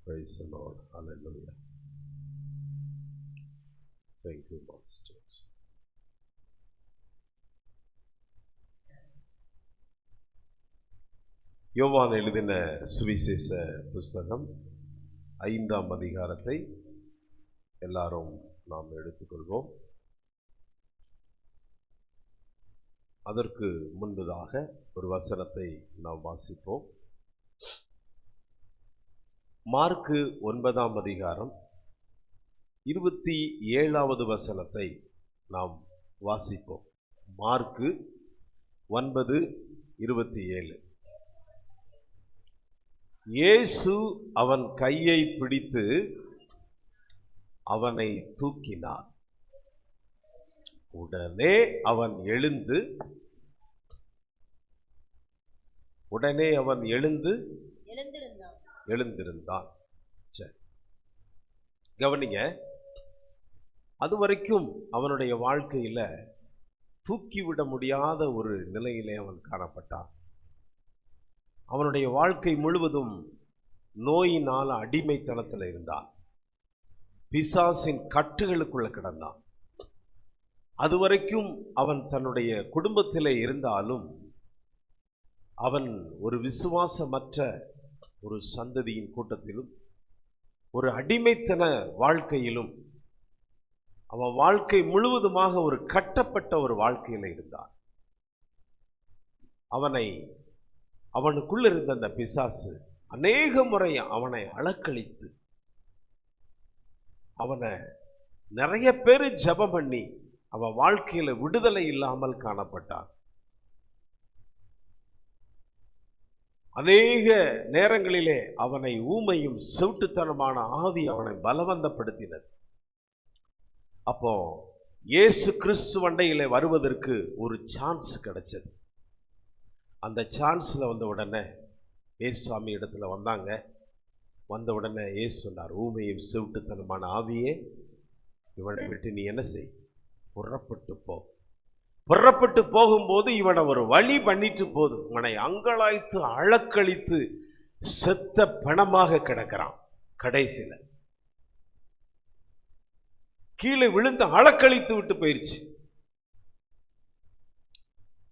Praise the Lord. Hallelujah. Thank you, Master. யோவான் எழுதின சுவிசேஷ புஸ்தகம் 5ஆம் அதிகாரத்தை எல்லாரும் நாம் எடுத்துக்கொள்வோம். அதற்கு முன்பதாக ஒரு வசனத்தை நாம் வாசிப்போம். மார்க்கு 9ஆம் அதிகாரம் 27வது வசனத்தை நாம் வாசிப்போம். மார்க்கு 9:27. இயேசு அவன் கையை பிடித்து அவனை தூக்கினார். உடனே அவன் எழுந்திருந்தான். சரி, கவனிங்க. அதுவரைக்கும் அவனுடைய வாழ்க்கையில தூக்கிவிட முடியாத ஒரு நிலையிலே அவன் காணப்பட்டான். அவனுடைய வாழ்க்கை முழுவதும் நோயினால் அடிமைத்தனத்தில் இருந்தான். பிசாசின் கட்டுகளுக்குள்ள கிடந்தான். அதுவரைக்கும் அவன் தன்னுடைய குடும்பத்திலே இருந்தாலும் அவன் ஒரு விசுவாசமற்ற ஒரு சந்ததியின் கூட்டத்திலும் ஒரு அடிமைத்தன வாழ்க்கையிலும் அவன் வாழ்க்கை முழுவதுமாக ஒரு கட்டப்பட்ட ஒரு வாழ்க்கையில் இருந்தான். அவனுக்குள்ள இருந்த அந்த பிசாசு அநேக முறை அவனை அலக்களித்து அவனை நிறைய பேர் ஜெபம் பண்ணி அவன் வாழ்க்கையில விடுதலை இல்லாமல் காணப்பட்டான். அநேக நேரங்களிலே அவனை ஊமையும் செவுட்டுத்தனமான ஆவி அவனை பலவந்தப்படுத்தினது. அப்போ இயேசு கிறிஸ்து வண்டையிலே வருவதற்கு ஒரு சான்ஸ் கிடைச்சது. அந்த சான்ஸில் வந்த உடனே ஏசுசாமி இடத்துல வந்தாங்க. வந்த உடனே ஏசு சொன்னார், ஊமையும் செவுட்டுத்தனமான ஆவியே, இவனை விட்டு நீ என்ன செய், புறப்பட்டு போகும்போது இவனை ஒரு வழி பண்ணிட்டு போது இவனை அங்கலாய்த்து அழக்களித்து செத்த பணமாக கிடக்கிறான். கடைசியில் கீழே விழுந்து அழக்களித்து விட்டு போயிடுச்சு.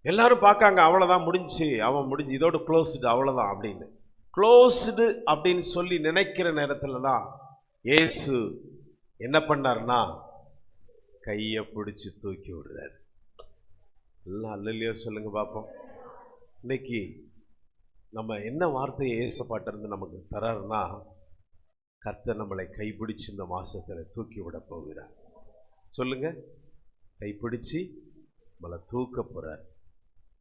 எல்லாரும் பார்க்காங்க, அவ்வளோதான், முடிஞ்சு, அவன் முடிஞ்சு, இதோட க்ளோஸ்டு, அவ்வளோதான் அப்படின்னு. க்ளோஸ்டு அப்படின்னு சொல்லி நினைக்கிற நேரத்தில் தான் இயேசு என்ன பண்ணார்னா கையை பிடிச்சி தூக்கி விடுறாரு. எல்லாம் அல்லையோ சொல்லுங்க பார்ப்போம். இன்னைக்கு நம்ம என்ன வார்த்தையை ஏசப்பாட்டிருந்து நமக்கு தராருன்னா, கர்த்தர் நம்மளை கைப்பிடிச்சு இந்த மாசத்துல தூக்கி விட போகிறார். சொல்லுங்க, கைப்பிடிச்சு நம்மளை தூக்க போறார்.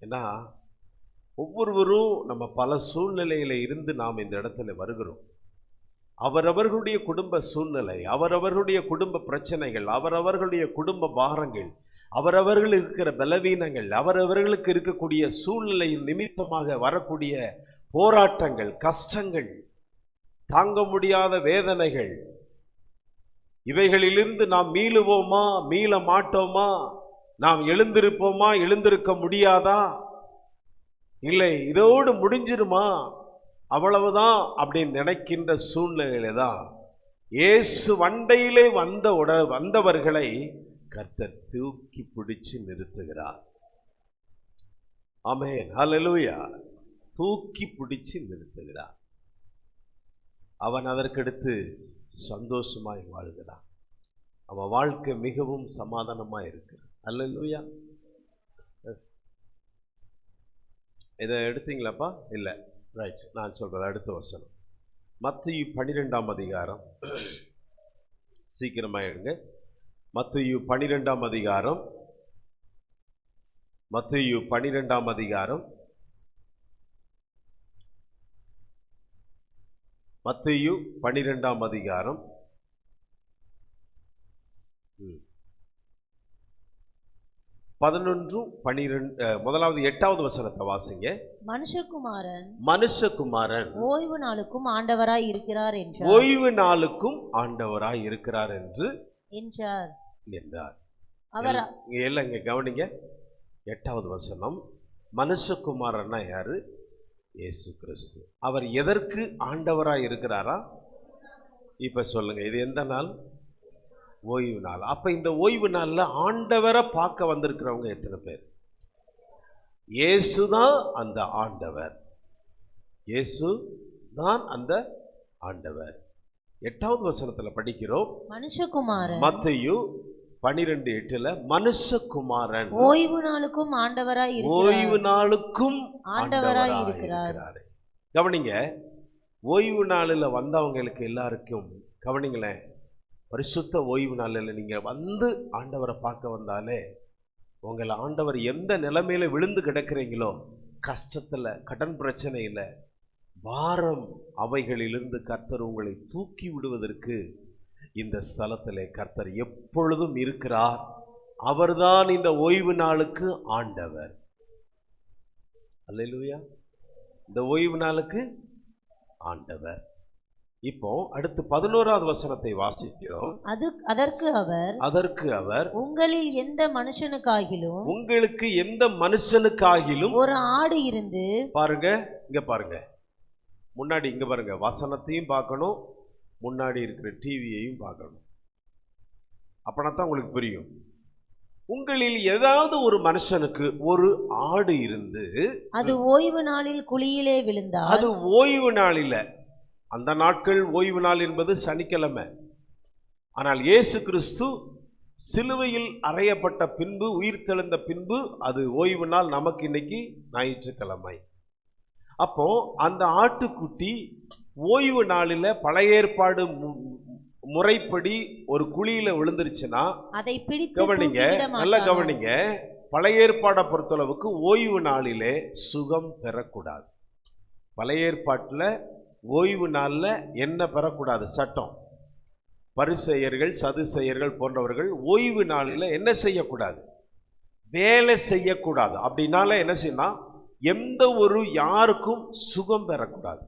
ஏன்னா ஒவ்வொருவரும் நம்ம பல சூழ்நிலையில இருந்து நாம் இந்த இடத்துல வருகிறோம். அவரவர்களுடைய குடும்ப சூழ்நிலை, அவரவர்களுடைய குடும்ப பிரச்சனைகள், அவரவர்களுடைய குடும்ப பாரங்கள், அவரவர்கள் இருக்கிற பலவீனங்கள், அவரவர்களுக்கு இருக்கக்கூடிய சூழ்நிலையின் நிமித்தமாக வரக்கூடிய போராட்டங்கள், கஷ்டங்கள், தாங்க முடியாத வேதனைகள், இவைகளிலிருந்து நாம் மீளுவோமா, மீள மாட்டோமா, நாம் எழுந்திருப்போமா, எழுந்திருக்க முடியாதா, இல்லை இதோடு முடிஞ்சிருமா, அவ்வளவுதான் அப்படின்னு நினைக்கின்ற சூழ்நிலையில தான் இயேசு வண்டையிலே வந்தவர்களை கர்த்தர் தூக்கி பிடிச்சு நிறுத்துகிறார். ஆமென், ஹல்லேலூயா. தூக்கி பிடிச்சு நிறுத்துகிறார். அவன் அதற்கடுத்து சந்தோஷமாய் வாழ்கிறான். அவன் வாழ்க்கை மிகவும் சமாதானமா இருக்கு. ஹல்லேலூயா. இதை எடுத்தீங்களாப்பா? இல்லை, ரைட். நான் சொல்றது அடுத்த வசனம். மத்தேயு 12ஆம் அதிகாரம், சீக்கிரமா எடுங்க. மத்தேயு 12ஆம் அதிகாரம், மத்தேயு 12ஆம் அதிகாரம், மத்தேயு 12ஆம் அதிகாரம் 11-12 முதலாவது 8வது வசனத்தை வாசிங்க. மனுஷகுமாரன் ஓய்வு நாளுக்கும் ஆண்டவராய் இருக்கிறார் என்றார். ஓய்வு நாளுக்கும் ஆண்டவராய் இருக்கிறார் என்றார். அவர் இல்லைங்க, கவனிங்க. 8வது வசனம். மனுஷகுமாரன்னா யாரு? இயேசு கிறிஸ்து. அவர் எதற்கு ஆண்டவராய் இருக்கிறாரா? இப்ப சொல்லுங்க, இது எந்த நாள்? ஓய்வு நாள். அப்ப இந்த ஓய்வு நாள்ல ஆண்டவரை பார்க்க வந்திருக்கிறவங்க எத்தனை பேர்? இயேசுதான் அந்த ஆண்டவர். இயேசு தான் அந்த ஆண்டவர். 8வது வசனத்துல படிக்கிறோம், மனுஷகுமாரன், மத்தேயு 12:8 மனுஷகுமாரன் ஓய்வு நாளுக்கும் ஆண்டவராய் இருக்கிறார். ஓய்வு நாளுக்கும் ஆண்டவராய் ஆண்டவராய் இருக்கிறார். இருக்கிறார். கவனிங்க, ஓய்வு நாளில் வந்தவங்களுக்கு எல்லாருக்கும் கவனிங்களேன், பரிசுத்த ஓய்வு நாளில் நீங்க வந்து ஆண்டவரை பார்க்க வந்தாலே உங்களை ஆண்டவர் எந்த நிலைமையில விழுந்து கிடக்கிறீங்களோ, கஷ்டத்துல, கடன் பிரச்சனையில, பாரம் அவைகளிலிருந்து கர்த்தர் உங்களை தூக்கி விடுவதற்கு இந்த ஸ்தலத்திலே கர்த்தர் எப்பொழுதும் இருக்கிறார். அவர்தான் இந்த ஓய்வு நாளுக்கு ஆண்டவர். அல்லேலூயா. இந்த ஓய்வு நாளுக்கு ஆண்டவர். இப்போ அடுத்து 11வது வசனத்தை வாசிக்கிறோம். அதற்கு அவர் உங்களில் எந்த மனுஷனுக்காகிலும், உங்களுக்கு எந்த மனுஷனுக்காகிலும் ஒரு ஆடு இருந்து, பாருங்க, இங்க பாருங்க, முன்னாடி இங்க பாருங்க, வசனத்தையும் பார்க்கணும், முன்னாடி இருக்கிற டிவியையும் பார்க்கணும். அப்பனாத்தான் உங்களுக்கு புரியும். உங்களில் ஏதாவது ஒரு மனுஷனுக்கு ஒரு ஆடு இருந்து, அது ஓய்வு நாளில் குழியிலே விழுந்தால், அது ஓய்வு நாளில, அந்த நாட்கள் ஓய்வு நாள் என்பது சனிக்கிழமை. ஆனால் இயேசு கிறிஸ்து சிலுவையில் அறையப்பட்ட பின்பு, உயிர் தெழுந்த பின்பு அது ஓய்வு நாள். நமக்கு இன்னைக்கு ஞாயிற்றுக்கிழமை. அப்போ அந்த ஆட்டுக்குட்டி ஓய்வு நாளில் பழைய ஏற்பாடு முறைப்படி ஒரு குழியில விழுந்துருச்சுன்னா, அதை பிடித்து கவனிங்க, நல்லா கவனிங்க, பழைய ஏற்பாடை பொறுத்தளவுக்கு ஓய்வு நாளிலே சுகம் பெறக்கூடாது. பழைய ஏற்பாட்டில் ஓய்வு நாளில் என்ன பெறக்கூடாது? சட்டம். பரிசேயர்கள், சதுசேயர்கள் போன்றவர்கள் ஓய்வு நாளில் என்ன செய்யக்கூடாது? வேலை செய்யக்கூடாது. அப்படின்னால என்ன செய்யணும்? எந்த ஒரு யாருக்கும் சுகம் பெறக்கூடாது.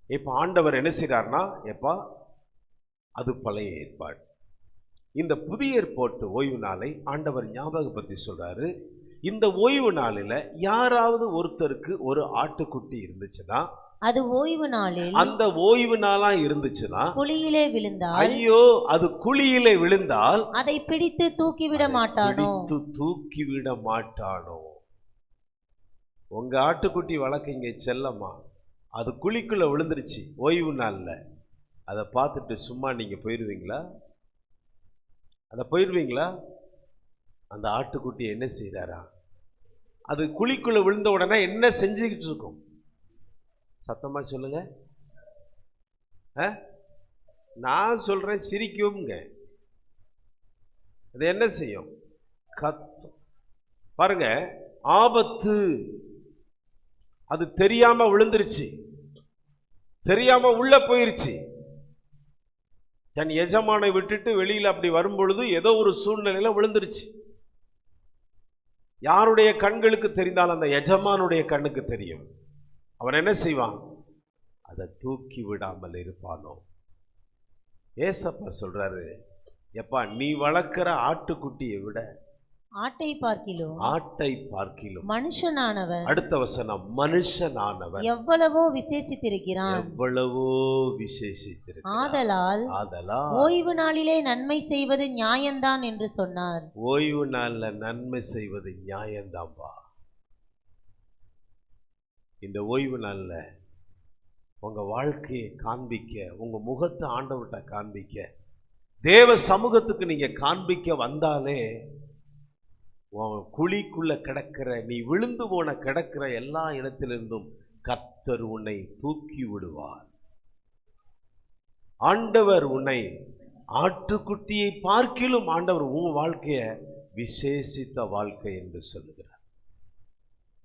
இப்ப ஆண்டவர் என்ன செய்றார்னா, எப்பா அது பழைய ஏற்பாடு. இந்த புதிய ஏற்பாட்டு ஓய்வு நாளை ஆண்டவர் ஞாபகப்படுத்தி சொல்றாரு. இந்த ஓய்வு நாளில் யாராவது ஒருத்தருக்கு ஒரு ஆட்டுக்குட்டி இருந்துச்சுன்னா, அது ஓய்வு நாளில், அந்த ஓய்வு நாளா இருந்துச்சுன்னா குழியிலே விழுந்தால், ஐயோ, அது குழியிலே விழுந்தால் அதை பிடித்து தூக்கிவிட மாட்டானோ? தூக்கிவிட மாட்டானோ? உங்க ஆட்டுக்குட்டி வளர்க்கீங்க செல்லம்மா, அது குழிக்குள்ள விழுந்துருச்சு ஓய்வு நாள்ல, அதை பார்த்துட்டு சும்மா நீங்க போயிடுவீங்களா? அதை போயிடுவீங்களா? அந்த ஆட்டுக்குட்டி என்ன செய்யறாரா? அது குழிக்குள்ள விழுந்த உடனே என்ன செஞ்சுக்கிட்டு இருக்கும்? சத்தமா சொல்லுங்க. நான் சொல்றேன், சிரிக்கும்ங்க. அது என்ன செய்யும்? கத்தும். பாருங்க, ஆபத்து. அது தெரியாம விழுந்துருச்சு, தெரியாம உள்ள போயிருச்சு. தன் எஜமானை விட்டுட்டு வெளியில அப்படி வரும்பொழுது ஏதோ ஒரு சூழ்நிலையில விழுந்துருச்சு. யாருடைய கண்களுக்கு தெரிந்தால் அந்த எஜமானுடைய கண்ணுக்கு தெரியும். அவன் என்ன செய்வான்? அதை தூக்கி விடாமல் இருப்பானோ? ஏசப்பா சொல்றாரு, எப்பா நீ வளர்க்கிற ஆட்டுக்குட்டியை விட ஆட்டை பார்க்கிலும் மனுஷனானவன், அடுத்த வசனம், மனுஷனானவன் எவ்வளவோ விசேஷித்திருக்கிறான். ஆதலால் ஓய்வு நாளிலே நன்மை செய்வது நியாயம்தான் என்று சொன்னார். ஓய்வு நாள்ல நன்மை செய்வது நியாயம்தான்பா. இந்த ஓய்வு நாள்ல உங்க வாழ்க்கையை காண்பிக்க, உங்க முகத்தை ஆண்டவர்கிட்ட காண்பிக்க, தேவ சமூகத்துக்கு நீங்க காண்பிக்க வந்தாலே குழிக்குள்ள கிடக்கிற, நீ விழுந்து போன கிடக்கிற எல்லா இடத்திலிருந்தும் கர்த்தர் உன்னை தூக்கி விடுவார். ஆண்டவர் உன்னை ஆட்டுக்குட்டியை பார்க்கிலும் ஆண்டவர் உன் வாழ்க்கைய விசேஷித்த வாழ்க்கை என்று சொல்லுகிறார்.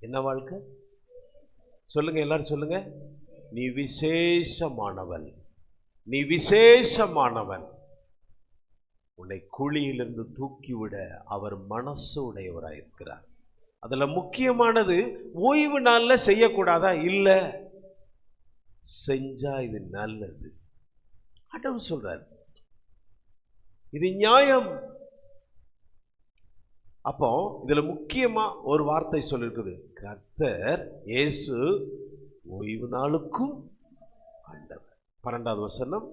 என்ன வாழ்க்கை சொல்லுங்க, எல்லாரும் சொல்லுங்க. நீ விசேஷமானவன், நீ விசேஷமானவன். உன்னை குழியிலிருந்து தூக்கிவிட அவர் மனசு உடையவராயிருக்கிறார். அதுல முக்கியமானது, ஓய்வு நாள்ல செய்யக்கூடாதா? இல்ல, செஞ்சா இது நல்லது. ஆண்டவர் சொல்றார், இது நியாயம். அப்போ இதுல முக்கியமா ஒரு வார்த்தை சொல்லிருக்குது, கர்த்தர் இயேசு ஓய்வு நாளுக்கும் ஆண்டவர். 12வது வசனம்.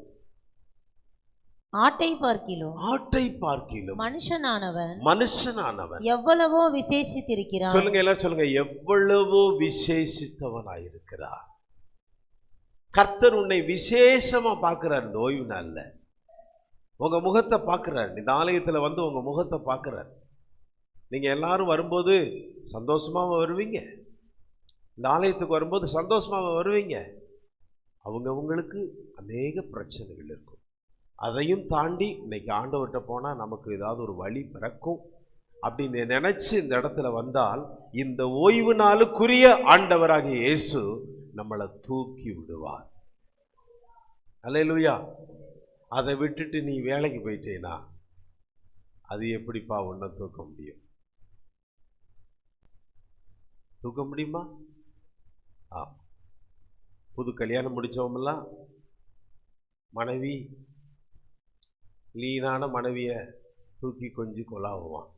ஆட்டை பார்க்கிலும் மனுஷனானவன் எவ்வளவோ விசேஷித்திருக்கிறான். சொல்லுங்க, எல்லாரும் சொல்லுங்க, எவ்வளவோ விசேஷித்தவனாயிருக்கிறார். கர்த்தர் உன்னை விசேஷமா பார்க்கிறார். இந்த ஓய்வு நாள்ல உங்க முகத்தை பார்க்கிறார். இந்த ஆலயத்துல வந்து உங்க முகத்தை பார்க்கிறார். நீங்க எல்லாரும் வரும்போது சந்தோஷமா வருவீங்க. இந்த ஆலயத்துக்கு வரும்போது சந்தோஷமா வருவீங்க. உங்களுக்கு அநேக பிரச்சனைகள் இருக்கும். அதையும் தாண்டி இன்னைக்கு ஆண்டவர்கிட்ட போனா நமக்கு ஏதாவது ஒரு வழி பிறக்கும் அப்படின்னு நினைச்சு இந்த இடத்துல வந்தால், இந்த ஓய்வு நாளுக்குரிய ஆண்டவராகிய இயேசு நம்மளை தூக்கி விடுவார். அல்லேலூயா. அதை விட்டுட்டு நீ வேலைக்கு போயிட்டேனா அது எப்படிப்பா உன்னை தூக்க முடியும்? தூக்க முடியுமா? புது கல்யாணம் முடிச்சவங்கெல்லாம் மனைவி லீனான மனைவிய தூக்கி கொஞ்சி கொலாவுவான்.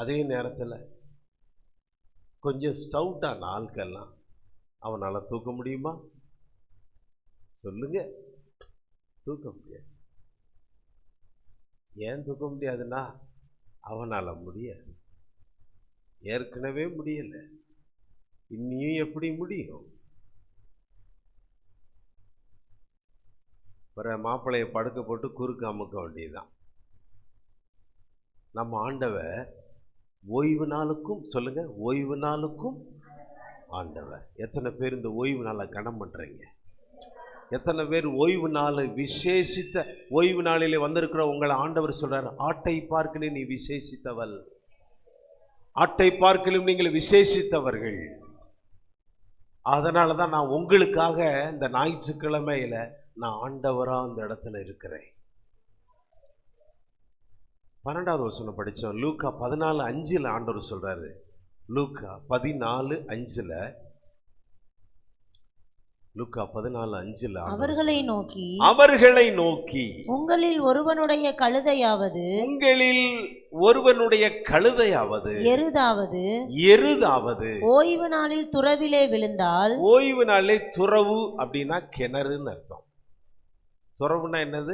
அதே நேரத்தில் கொஞ்சம் ஸ்டவுட்டான ஆட்கள்லாம் அவனால் தூக்க முடியுமா? சொல்லுங்க, தூக்க முடியாது. ஏன் தூக்க முடியாதுன்னா அவனால் முடியாது. ஏற்கனவே முடியலை, இன்னியும் எப்படி முடியும்? ஒரு மாப்பிள்ளையை படுக்க போட்டு குறுக்கு அமுக்க வேண்டியதுதான். நம்ம ஆண்டவர் ஓய்வு நாளுக்கும், சொல்லுங்க, ஓய்வு நாளுக்கும் ஆண்டவர். எத்தனை பேர் இந்த ஓய்வு நாளை கனம் பண்றீங்க? எத்தனை பேர் ஓய்வு நாள் விசேஷித்த ஓய்வு நாளிலே வந்திருக்கிற உங்களை ஆண்டவர் சொல்றாரு, ஆட்டை பார்க்கலும் நீ விசேஷித்தவள், ஆட்டை பார்க்கலும் நீங்கள் விசேஷித்தவர்கள். அதனால தான் நான் உங்களுக்காக இந்த ஞாயிற்றுக்கிழமையில நான் ஆண்டவரா அந்த இடத்துல இருக்கிறேன். 12வது வசனம் படித்தோம். லூக்கா 14:5 ஆண்டவர் சொல்றாரு. லூக்கா 14:5 லூக்கா 14:5 அவர்களை நோக்கி உங்களில் ஒருவனுடைய கழுதையாவது எருதாவது ஓய்வு நாளில் துறவிலே விழுந்தால், ஓய்வு நாளிலே துறவு அப்படின்னா கிணறுன்னு அர்த்தம். துறவுன்னா என்னது?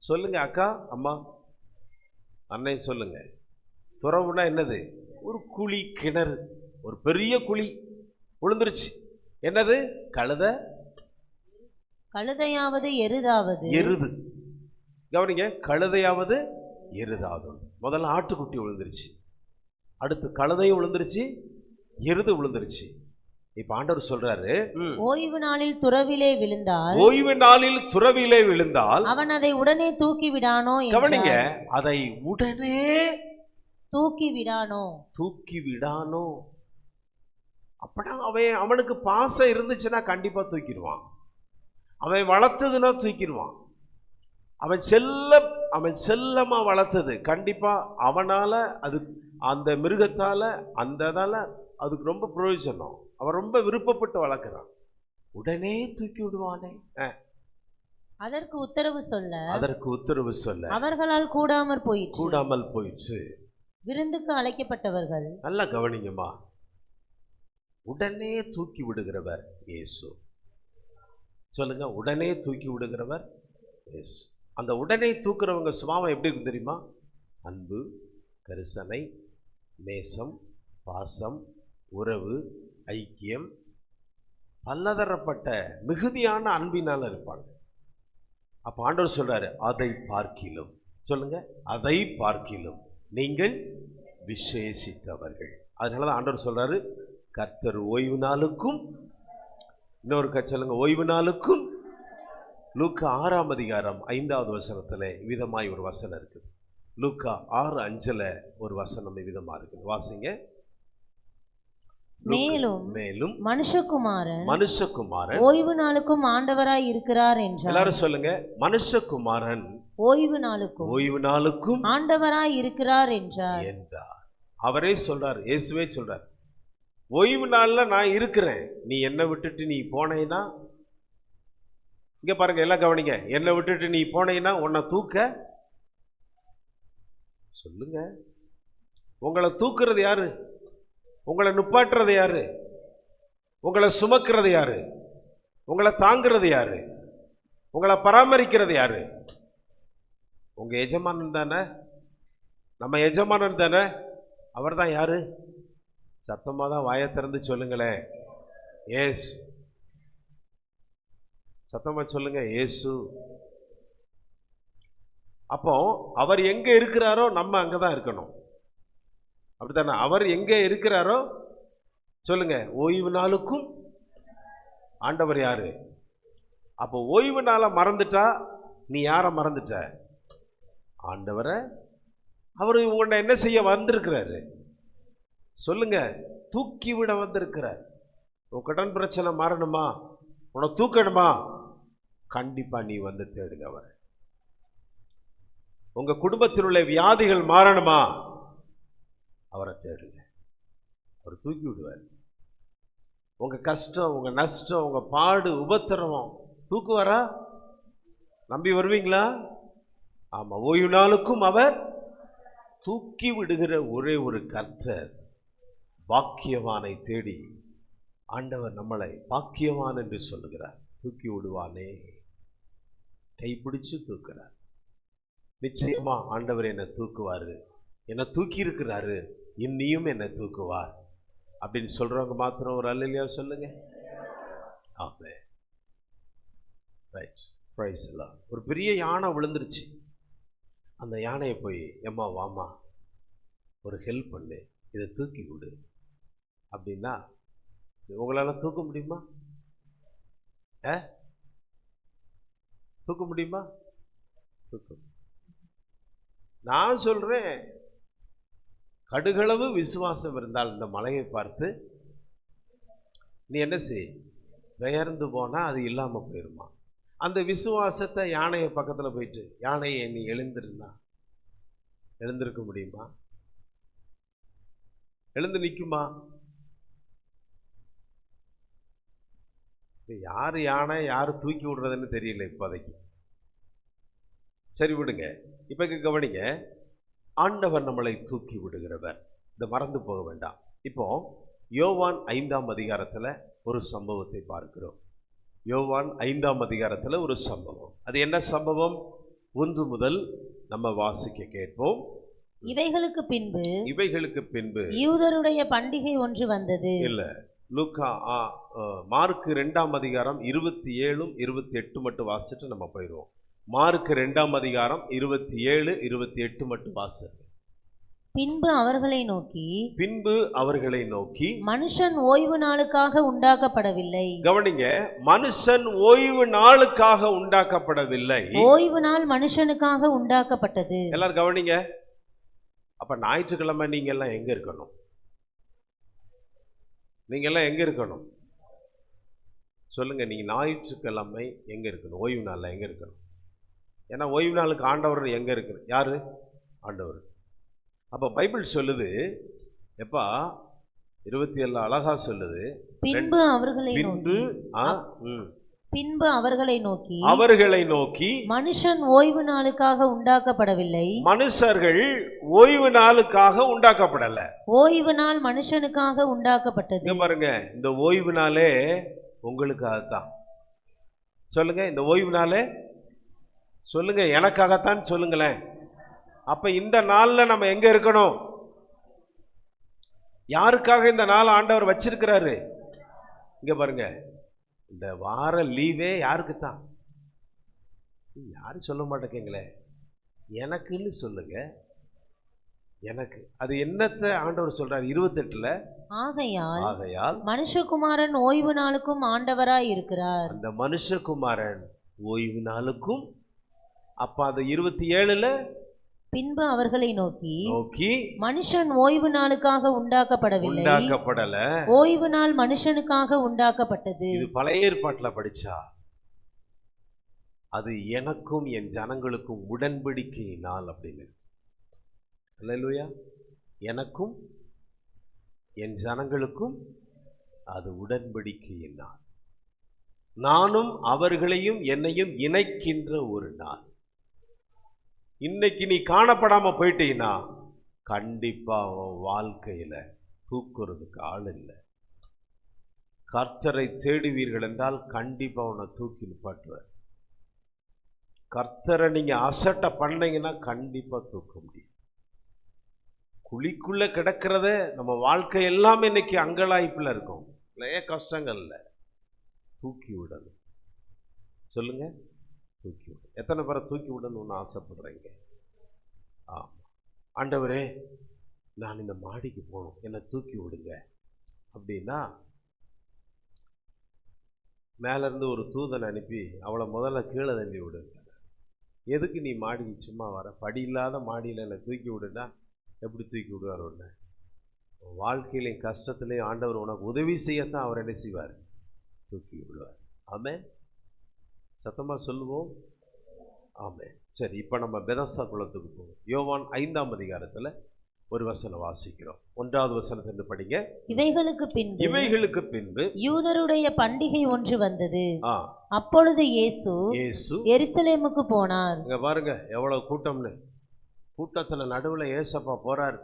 சொல்லுங்க அக்கா, அம்மா, அன்னை சொல்லுங்க. துறவுன்னா என்னது? ஒரு குழி, கிணறு, ஒரு பெரிய குழி விழுந்துருச்சு. என்னது? கழுதையாவது எருதாவது. எருது, கவனிங்க, கழுதையாவது எருதாவது. முதல்ல ஆட்டுக்குட்டி விழுந்துருச்சு, அடுத்து கழுதையும் விழுந்துருச்சு, எருது விழுந்துருச்சு. இப்ப ஆண்டவர் சொல்றாரு, ஓய்வு நாளில் துறவிலே விழுந்தால் அவன் அதை உடனே தூக்கி விடானோ. கவனிங்க, அதை உடனே தூக்கி விடானோ. அப்படா அவனுக்கு பாசம் இருந்துச்சுன்னா கண்டிப்பா தூக்கிடுவான். அவன் வளர்த்ததுன்னா தூக்கிடுவான். அவன் செல்லமா வளர்த்தது கண்டிப்பா அவனால, அது அந்த மிருகத்தால, அதுக்கு ரொம்ப பிரயோஜனம். அவன் ரொம்ப விருப்பப்பட்டு வளர்க்கிறான். உடனே தூக்கி விடுவானே. அதற்கு உத்தரவு சொல்ல அவர்களால் கூடாமல் போயிற்று. விருந்துக்கு அழைக்கப்பட்டவர்கள், நல்லா கவனிங்கம்மா, உடனே தூக்கி விடுகிறவர் இயேசு. சொல்லுங்க, உடனே தூக்கி விடுகிறவர் இயேசு. அந்த உடனே தூக்குறவங்க சுபாவம் எப்படி இருக்கு தெரியுமா? அன்பு, கரிசனை, நேசம், பாசம், உறவு, ஐக்கியம், பலதரப்பட்ட மிகுதியான அன்பினால் இருப்பாங்க. அப்ப ஆண்டவர் சொல்றாரு, அதை பார்க்கிலும், சொல்லுங்க, அதை பார்க்கிலும் நீங்கள் விசேஷித்தவர்கள். அதனாலதான் ஆண்டவர் சொல்றாரு, கர்த்தர் ஓய்வு நாளுக்கும், இன்னொரு சொல்லுங்க, ஓய்வு நாளுக்கும். லூக்கா 6:5 வசனத்துல விதமாய் ஒரு வசனம் இருக்குது. லூக்கா 6:5 ஒரு வசனம் விதமா இருக்குது. வாசிங்க. மேலும் மனுஷகுமாரன் ஓய்வு நாளுக்கும் ஆண்டவராய் இருக்கிறார் என்றார். எல்லாரும் சொல்லுங்க, மனுஷகுமாரன் ஓய்வு நாளுக்கும் ஆண்டவராய் இருக்கிறார் என்றார். அவரே சொல்றார், இயேசுவே சொல்றார், ஓய்வு நாள்ல நான் இருக்கிறேன், நீ என்னை விட்டுட்டு நீ போனேன்னா, இங்க பாருங்க, எல்லாம் கவனிங்க, என்னை விட்டுட்டு நீ போனேன்னா உன்னை தூக்க, சொல்லுங்க, உங்களை தூக்குறது யாரு? உங்களை நுப்பாட்டுறது யாரு? உங்களை சுமக்கிறது யாரு? உங்களை தாங்கிறது யாரு? உங்களை பராமரிக்கிறது யாரு? உங்க எஜமானன் தானே, நம்ம எஜமானன் தானே. அவர் தான் யாரு? சத்தமாக தான் வாயை திறந்து சொல்லுங்களேன். ஏசு. சத்தமா சொல்லுங்க, ஏசு. அப்போ அவர் எங்க இருக்கிறாரோ நம்ம அங்கதான் இருக்கணும், அப்படித்தானே? அவர் எங்க இருக்கிறாரோ சொல்லுங்க. ஓய்வு நாளுக்கும் ஆண்டவர் யாரு? அப்போ ஓய்வு நாளை மறந்துட்டா நீ யாரை மறந்துட்ட? ஆண்டவரை. அவர் உன்னை என்ன செய்ய வந்திருக்கிறாரு சொல்லுங்க? தூக்கி விட வந்திருக்கிறார். உன் கடன் பிரச்சனை மாறணுமா, உன்னை தூக்கணுமா, கண்டிப்பா நீ வந்து தேடுங்க அவர். உங்க குடும்பத்தில் உள்ள வியாதிகள் மாறணுமா, அவரை தேடுங்க, அவர் தூக்கி விடுவார். உங்க கஷ்டம், உங்க நஷ்டம், உங்க பாடு, உபத்திரவம் தூக்குவாரா? நம்பி வருவீங்களா? ஆமா, ஓய்வு நாளுக்கும் அவர் தூக்கி விடுகிற ஒரே ஒரு கர்த்தர். பாக்கியவானை தேடி ஆண்டவர் நம்மளை பாக்கியவான் என்று சொல்லுகிறார். தூக்கி விடுவானே, கைப்பிடிச்சு தூக்குறார். நிச்சயமா ஆண்டவர் என்னை தூக்குவாரு, என்னை தூக்கி இருக்கிறாரு, இன்னியும் என்னை தூக்குவார் அப்படின்னு சொல்றவங்க மாத்திரம் ஒரு அல்லேலூயா சொல்லுங்க. ஆமென். ரைட், பிரைஸ் எல்லாம். ஒரு பெரிய யானை விழுந்துருச்சு. அந்த யானையை போய், எம்மா வாமா ஒரு ஹெல்ப் பண்ணு, இதை தூக்கி விடு அப்படின்னா உங்களால தூக்க முடியுமா? தூக்க முடியுமா? தூக்க. நான் சொல்றேன், கடுகளவு விசுவாசம் இருந்தால் இந்த மலையை பார்த்து நீ என்ன செய், பெயர்ந்து போனா அது இல்லாம போயிருமா. அந்த விசுவாசத்தை யானையை பக்கத்துல போயிட்டு, யானையை நீ எழுந்திருந்தா எழுந்திருக்க முடியுமா? எழுந்து நிற்குமா? யாரு யானை யாரு தூக்கி விடுறதுன்னு தெரியல இப்போதைக்கு. சரி விடுங்க. இப்ப கவனிங்க, ஆண்டவர் நம்மளை தூக்கி விடுகிறவர். இதை மறந்து போக வேண்டாம். இப்போ யோவான் 5ஆம் அதிகாரத்துல ஒரு சம்பவத்தை பார்க்கிறோம். யோவான் 5ஆம் அதிகாரத்துல ஒரு சம்பவம். அது என்ன சம்பவம்? 1 முதல் நம்ம வாசிக்க கேட்போம். இவைகளுக்கு பின்பு யூதருடைய பண்டிகை ஒன்று வந்தது. இல்ல, லூக்கா மார்க் 2ஆம் அதிகாரம் 27, 28 மட்டும் வாசிச்சுட்டு நம்ம போயிடுவோம். மார்க் 2ஆம் அதிகாரம் 27, 28 மட்டும் வாசிச்சு. பின்பு அவர்களை நோக்கி மனுஷன் ஓய்வு நாளுக்காக உண்டாக்கப்படவில்லை. கவனிங்க, மனுஷன் ஓய்வு நாளுக்காக உண்டாக்கப்படவில்லை, ஓய்வு நாள் மனுஷனுக்காக உண்டாக்கப்பட்டது. எல்லாரும் கவனிங்க. அப்ப ஞாயிற்றுக்கிழமை நீங்க எல்லாம் எங்க இருக்கணும்? நீங்க எல்லாம் எங்க இருக்கணும் சொல்லுங்க? நீங்க ஞாயிற்றுக்கிழமை எங்க இருக்கணும்? ஓய்வு நாள்ல எங்க இருக்கணும்? ஏன்னா ஓய்வு நாளுக்கு ஆண்டவர் எங்க இருக்கு? யாரு? ஆண்டவர். அப்ப பைபிள் சொல்லுது, எப்பா 27 அழகா சொல்லுது, பின்பு அவர்களை நோக்கி மனுஷன் ஓய்வு நாளுக்காக உண்டாக்கப்படவில்லை, மனுஷர்கள் ஓய்வு நாளுக்காக உண்டாக்கப்படல, ஓய்வு நாள் மனுஷனுக்காக உண்டாக்கப்பட்டது. பாருங்க, இந்த ஓய்வு நாளே உங்களுக்காகத்தான். சொல்லுங்க, இந்த ஓய்வு நாளே சொல்லுங்க எனக்காகத்தான் சொல்லுங்களேன். அப்ப இந்த நாள்ல நம்ம எங்க இருக்கணும்? யாருக்காக இந்த நாள் ஆண்டவர் வச்சிருக்கிறாரு? இங்க பாருங்க, இந்த வார லீவே யாருக்கு தான்? யாரும் சொல்ல மாட்டேங்களே, எனக்குன்னு சொல்லுங்க. எனக்கு அது என்னத்தை ஆண்டவர் சொல்றாரு 28ல? ஆகையால் மனுஷகுமாரன் ஓய்வு நாளுக்கும் ஆண்டவராய் இருக்கிறார். அந்த மனுஷகுமாரன் ஓய்வு நாளுக்கும். அப்ப அது 27ல பின்பு அவர்களை நோக்கி மனுஷன் ஓய்வு நாளுக்காக உண்டாக்கப்படல, ஓய்வு நாள் மனுஷனுக்காக உண்டாக்கப்பட்டது. இது பழைய ஏற்பாட்டுல படிச்சா அது எனக்கும் என் ஜனங்களுக்கும் உடன்படிக்கை நாள் அப்படின்னு. அல்லேலூயா. எனக்கும் என் ஜனங்களுக்கும் அது உடன்படிக்கையின் நாள். நானும் அவர்களையும் என்னையும் இணைக்கின்ற ஒரு நாள். இன்னைக்கு நீ காணப்படாம போயிட்டீங்கன்னா கண்டிப்பா வாழ்க்கையில தூக்குறதுக்கு ஆள் இல்லை. கர்த்தரை தேடுவீர்கள் என்றால் கண்டிப்பா உன்னை தூக்கி நிப்பாட்டுவார். கர்த்தரை நீங்க அசட்டை பண்ணீங்கன்னா கண்டிப்பா தூக்க முடியும். குழிக்குள்ள கிடக்கிறத நம்ம வாழ்க்கை எல்லாமே இன்னைக்கு அங்கலாய்ப்புல இருக்கும், நிறைய கஷ்டங்கள்ல தூக்கி விடணும். சொல்லுங்க, தூக்கி விட. எத்தனை பேரை தூக்கி விடணும்னு ஆசைப்படுறீங்க? ஆண்டவரே, நான் இந்த மாடிக்கு போகணும், என்னை தூக்கி விடுங்க அப்படின்னா மேல இருந்து ஒரு தூதனை அனுப்பி அவளை முதல்ல கீழே தள்ளி விடுங்க. எதுக்கு நீ மாடிக்கு சும்மா வர? படி இல்லாத மாடியில் என்னை தூக்கி விடுனா எப்படி தூக்கி விடுவார்? ஒன்று வாழ்க்கையிலையும் கஷ்டத்துலையும் ஆண்டவர் உனக்கு உதவி செய்யத்தான் அவர் என்ன செய்வார்? தூக்கி விடுவார். ஆமென். சத்தமா சொல்லுவோம், ஆமென். சரி, இப்போ நம்ம பெதஸ்தா குளத்துக்கு போவோம். யோவான் 5ஆம் அதிகாரத்தில் ஒரு வசனம் வாசிக்கிறோம். 1வது வசனத்திலிருந்து படிங்க. இவைகளுக்கு பின்பு யூதருடைய பண்டிகை ஒன்று வந்தது. அப்பொழுது இயேசு எருசலேமுக்கு போனார். இங்க பாருங்க எவ்வளவு கூட்டம்னு. கூட்டத்துல நடுவுல ஏசப்பா போறார்,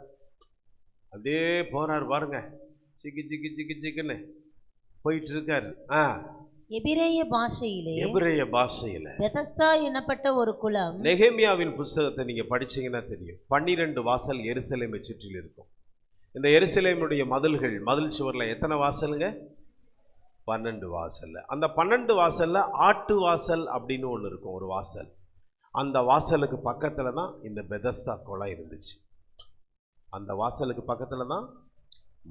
அப்படியே போறார் பாருங்க, சிக்கி சிக்கி சிக்கி சிக்குன்னு போயிட்டு இருக்காரு. எபிரேய பாஷையில பெதஸ்தா எனப்பட்ட ஒரு குளம். நெகேமியாவின் புஸ்தகத்தை நீங்க படிச்சீங்கன்னா தெரியும், 12 வாசல் எருசலேமை சுற்றில் இருக்கும். இந்த எருசலேமுடைய மதில் சுவர்ல எத்தனை வாசலுங்க? 12 வாசல்ல. அந்த 12 வாசல்ல ஆட்டு வாசல் அப்படின்னு ஒன்று இருக்கும், ஒரு வாசல். அந்த வாசலுக்கு பக்கத்துல தான் இந்த பெதஸ்தா குளம் இருந்துச்சு. அந்த வாசலுக்கு பக்கத்துல தான்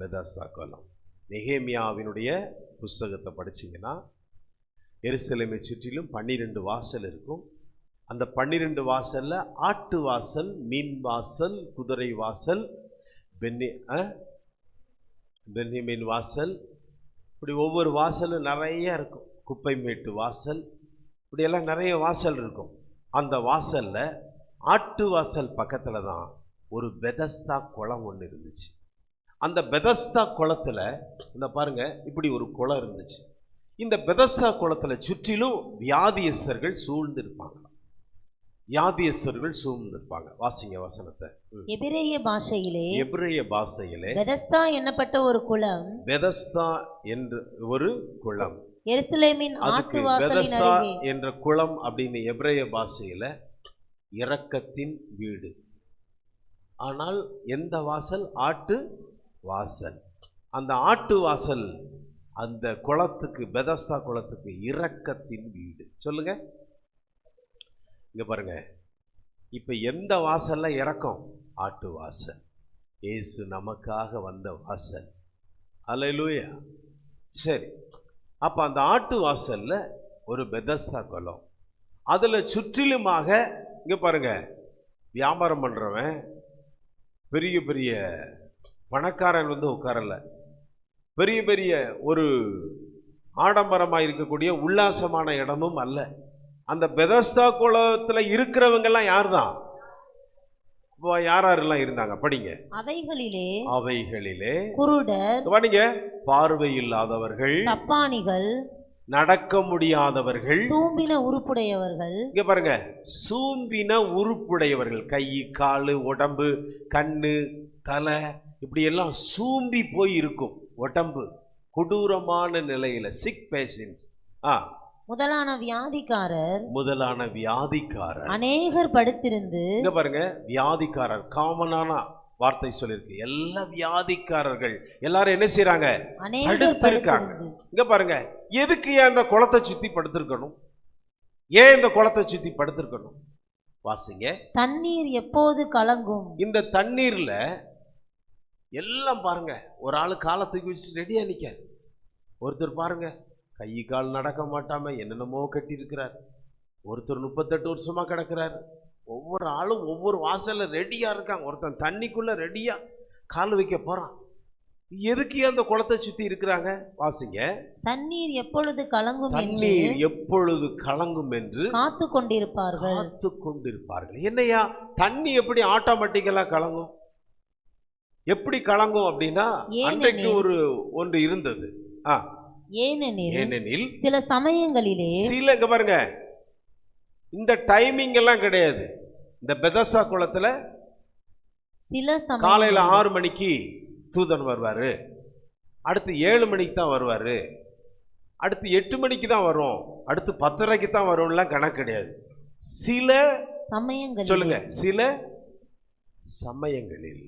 பெதஸ்தா குளம். நெகேமியாவினுடைய புஸ்தகத்தை படிச்சீங்கன்னா எருசலேமை சுற்றிலும் 12 வாசல் இருக்கும். அந்த 12 வாசல்ல ஆட்டு வாசல், மீன் வாசல், குதிரை வாசல், பென்னிமீன் வாசல், இப்படி ஒவ்வொரு வாசலும் நிறைய இருக்கும். குப்பை மேட்டு வாசல், இப்படியெல்லாம் நிறைய வாசல் இருக்கும். அந்த வாசல்ல ஆட்டு வாசல் பக்கத்துல தான் ஒரு பெதஸ்தா குளம் ஒன்று இருந்துச்சு. அந்த பெதஸ்தா குளத்துல இந்த பாருங்க இப்படி ஒரு குளம் இருந்துச்சு. இந்த பெதஸ்தா குளத்துல சுற்றிலும் வியாதியஸ்தர்கள் சூழ்ந்திருப்பாங்க. வாசிங்க வசனத்தை. எபிரேய பாஷையிலே பெதஸ்தா என்னப்பட்ட ஒரு குளம். பெதஸ்தா என்ற ஒரு குளம் எருசலேமின் ஆட்டு வாசலின் அருகே. என்ற குளம் அப்படின்னு எபிரேய பாஷையில இரக்கத்தின் வீடு. ஆனால் எந்த வாசல்? ஆட்டு வாசல். அந்த ஆட்டு வாசல் அந்த குளத்துக்கு, பெதஸ்தா குளத்துக்கு இரக்கத்தின் வீடு. சொல்லுங்க, இங்க பாருங்க, இப்ப எந்த வாசல்ல இரக்கம்? ஆட்டு வாசல். இயேசு நமக்காக வந்த வாசல். அல்லேலூயா. சரி, அப்ப அந்த ஆட்டு வாசல்ல ஒரு பெதஸ்தா குளம். அதுல சுற்றிலுமாக இங்க பாருங்க, வியாபாரம் பண்றவன், பெரிய பெரிய பணக்காரன் வந்து உட்காரல, பெரிய பெரிய ஒரு ஆடம்பரமாக இருக்கக்கூடிய உல்லாசமான இடமும் அல்ல. அந்த பெதஸ்தா குளத்துல இருக்கிறவங்கெல்லாம் யார் தான்? யாரெல்லாம் இருந்தாங்க? படிங்க. அவைகளிலே குருடர், படிங்க, பார்வை இல்லாதவர்கள், சப்பானிகள், நடக்க முடியாதவர்கள், சூம்பின உறுப்புடையவர்கள். இங்க பாருங்க, சூம்பின உறுப்புடையவர்கள், கை, காலு, உடம்பு, கண்ணு, தலை, இப்படி எல்லாம் சூம்பி போய் இருக்கும் உடம்பு, கொடூரமான நிலையில, சிக் பேஷண்ட், முதலான வியாதிக்காரர் அநேகர் படுத்திருந்து. இங்க பாருங்க, வியாதிக்காரர் காமனான வார்த்தை சொல்லிருக்கு. எல்லா வியாதிக்காரர்கள் எல்லாரும் என்ன செய்யறாங்க? படுத்திருக்காங்க. இங்க பாருங்க, எதுக்கு ஏன் இந்த குளத்தை சுத்தி படுத்திருக்கணும்? ஏன் இந்த குளத்தை சுத்தி படுத்திருக்கணும்? வாசிங்க. தண்ணீர் எப்போது கலங்கும். இந்த தண்ணீர்ல எல்லாம் பாருங்க, ஒரு ஆளு காலை தூக்கி வச்சுட்டு ரெடியா நிக்க. ஒருத்தர் பாருங்க கை கால் நடக்க மாட்டாம என்னென்னமோ கட்டி இருக்கிறார். ஒருத்தர் 38 வருஷமா கிடக்கிறார். ஒவ்வொரு ஆளும் ஒவ்வொரு வாசல்ல ரெடியா இருக்காங்க. ஒருத்தன் தண்ணிக்குள்ள ரெடியா கால் வைக்க போறான். எதுக்கு அந்த குளத்தை சுத்தி இருக்கிறாங்க? வாசிங்க. தண்ணீர் எப்பொழுது கலங்கும் என்று காத்து கொண்டிருப்பார்கள். என்னையா தண்ணி எப்படி ஆட்டோமேட்டிக்கலா கலங்கும்? எப்படி கலங்கும் அப்படின்னா, அன்றைக்கு ஒன்று இருந்தது. ஏனெனில் சில சமயங்களிலே, இங்க பாருங்க, இந்த டைமிங் எல்லாம் கிடையாது. இந்த பெதஸ்தா குளத்துல சில காலையில 6 மணிக்கு தூதன் வருவாரு, அடுத்து 7 மணிக்கு தான் வருவாரு, அடுத்து 8 மணிக்கு தான் வரும், அடுத்து 10:30க்கு தான் வரும்லாம் கணக்கு கிடையாது. சில சமயங்களில் சொல்லுங்க, சில சமயங்களில்,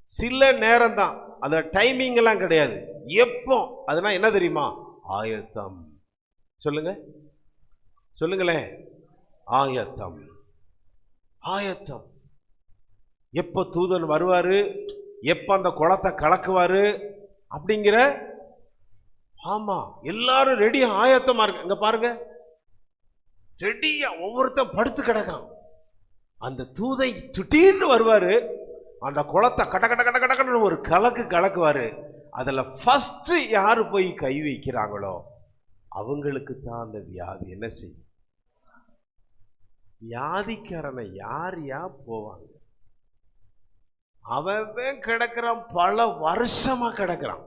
சில நேரம் தான், அந்த டைமிங் எல்லாம் கிடையாது. எப்போ அதெல்லாம் என்ன தெரியுமா? ஆயத்தம். சொல்லுங்க, சொல்லுங்களேன். ஆயத்தம், ஆயத்தம். எப்போ தூதன் வருவாரு, எப்ப அந்த குளத்தை கலக்குவாரு அப்படிங்கிற, ஆமா, எல்லாரும் ரெடியா ஆயத்தமா இருக்கு. இங்க பாருங்க, ரெடியா ஒவ்வொருத்தன் படுத்து கிடக்கான். அந்த தூதை திடீர்னு வருவாரு, அந்த குளத்தை கட்ட கட்ட கட்ட கட்டன்னு ஒரு கலக்குவாரு. அதுல ஃபர்ஸ்ட் யாரு போய் கை வைக்கிறாங்களோ அவங்களுக்கு தான் அந்த வியாதி என்ன செய்யும். வியாதிக்காரனை யார் போவாங்க? அவன் கிடக்கிறான், பல வருஷமா கிடக்கிறான்.